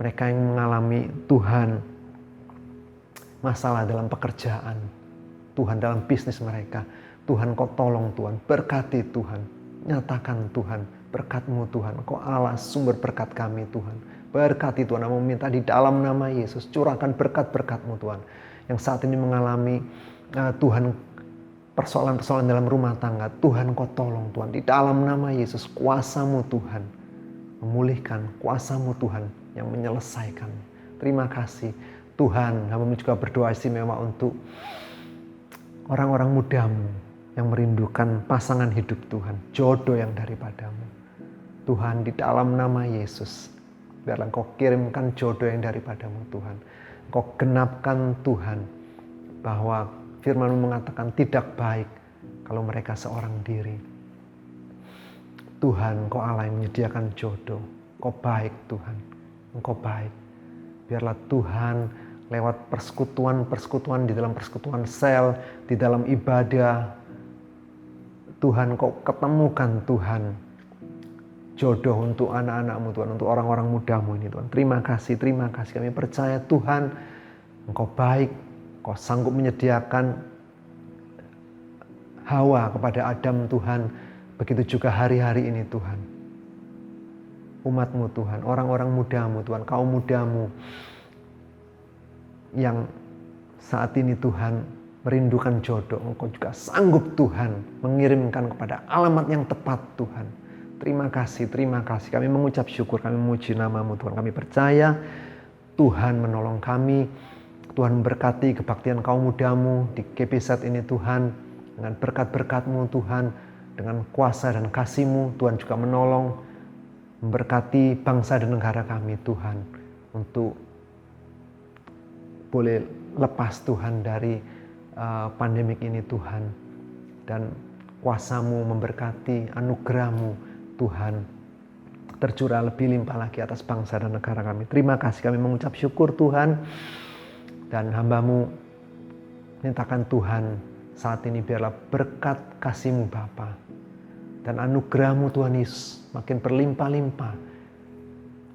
Mereka yang mengalami Tuhan masalah dalam pekerjaan, Tuhan dalam bisnis mereka, Tuhan Kau tolong Tuhan, berkati Tuhan, nyatakan Tuhan, berkat-Mu Tuhan, Kau Allah sumber berkat kami Tuhan. Berkati Tuhan, kami meminta di dalam nama Yesus, curahkan berkat-berkat-Mu Tuhan. Yang saat ini mengalami Tuhan persoalan-persoalan dalam rumah tangga, Tuhan Kau tolong Tuhan. Di dalam nama Yesus, kuasa-Mu Tuhan memulihkan, kuasa-Mu Tuhan yang menyelesaikan. Terima kasih Tuhan. Hamba juga berdoa istimewa untuk orang-orang muda-Mu yang merindukan pasangan hidup Tuhan, jodoh yang daripada-Mu. Tuhan, di dalam nama Yesus, biarlah Engkau kirimkan jodoh yang daripada-Mu Tuhan. Engkau genapkan Tuhan bahwa firman-Mu mengatakan tidak baik kalau mereka seorang diri. Tuhan, Engkau Allah yang menyediakan jodoh. Engkau baik Tuhan. Engkau baik. Biarlah Tuhan lewat persekutuan di dalam persekutuan sel, di dalam ibadah, Tuhan Kau ketemukan Tuhan jodoh untuk anak-anak-Mu Tuhan, untuk orang-orang muda-Mu ini Tuhan. Terima kasih kami percaya Tuhan Engkau baik, Kau sanggup menyediakan Hawa kepada Adam Tuhan. Begitu juga hari-hari ini Tuhan, umat-Mu Tuhan, orang-orang muda-Mu Tuhan, kaum muda-Mu yang saat ini Tuhan merindukan jodoh, Engkau juga sanggup Tuhan mengirimkan kepada alamat yang tepat Tuhan. Terima kasih kami mengucap syukur, kami memuji nama-Mu Tuhan. Kami percaya Tuhan menolong kami, Tuhan memberkati kebaktian kaum muda-Mu di GBZ ini Tuhan. Dengan berkat-berkat-Mu Tuhan, dengan kuasa dan kasih-Mu Tuhan juga menolong, memberkati bangsa dan negara kami Tuhan. Untuk boleh lepas Tuhan dari pandemik ini Tuhan. Dan kuasa-Mu memberkati, anugerah-Mu Tuhan tercurah lebih limpah lagi atas bangsa dan negara kami. Terima kasih, kami mengucap syukur Tuhan, dan hamba-Mu mintakan Tuhan saat ini biarlah berkat kasih-Mu Bapa dan anugerah-Mu Tuhan Yesus makin berlimpah-limpah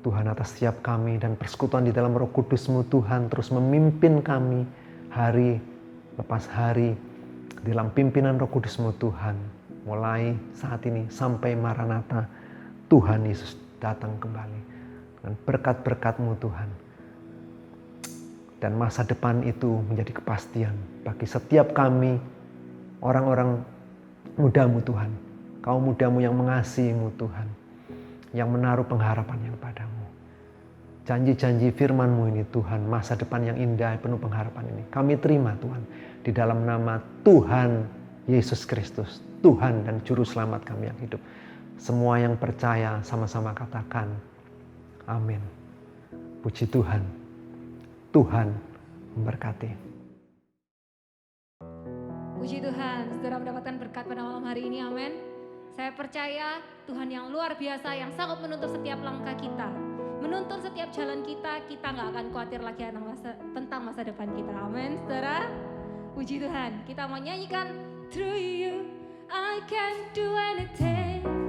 Tuhan atas setiap kami, dan persekutuan di dalam Roh Kudus-Mu Tuhan terus memimpin kami hari lepas hari dalam pimpinan Roh Kudus-Mu Tuhan, mulai saat ini sampai Maranatha Tuhan Yesus datang kembali dengan berkat-berkat-Mu Tuhan. Dan masa depan itu menjadi kepastian bagi setiap kami, orang-orang muda-Mu Tuhan, kaum muda-Mu yang mengasihi-Mu Tuhan, yang menaruh pengharapan yang padamu. Janji-janji firman-Mu ini Tuhan, masa depan yang indah penuh pengharapan ini kami terima Tuhan, di dalam nama Tuhan Yesus Kristus, Tuhan dan Juru Selamat kami yang hidup. Semua yang percaya sama-sama katakan amin. Puji Tuhan. Tuhan memberkati.
Puji Tuhan, saudara mendapatkan berkat pada malam hari ini, amin. Saya percaya Tuhan yang luar biasa, yang sanggup menuntun setiap langkah kita, menuntun setiap jalan kita nggak akan khawatir lagi tentang masa depan kita, amin saudara. Puji Tuhan, kita mau nyanyikan Through You I can do anything.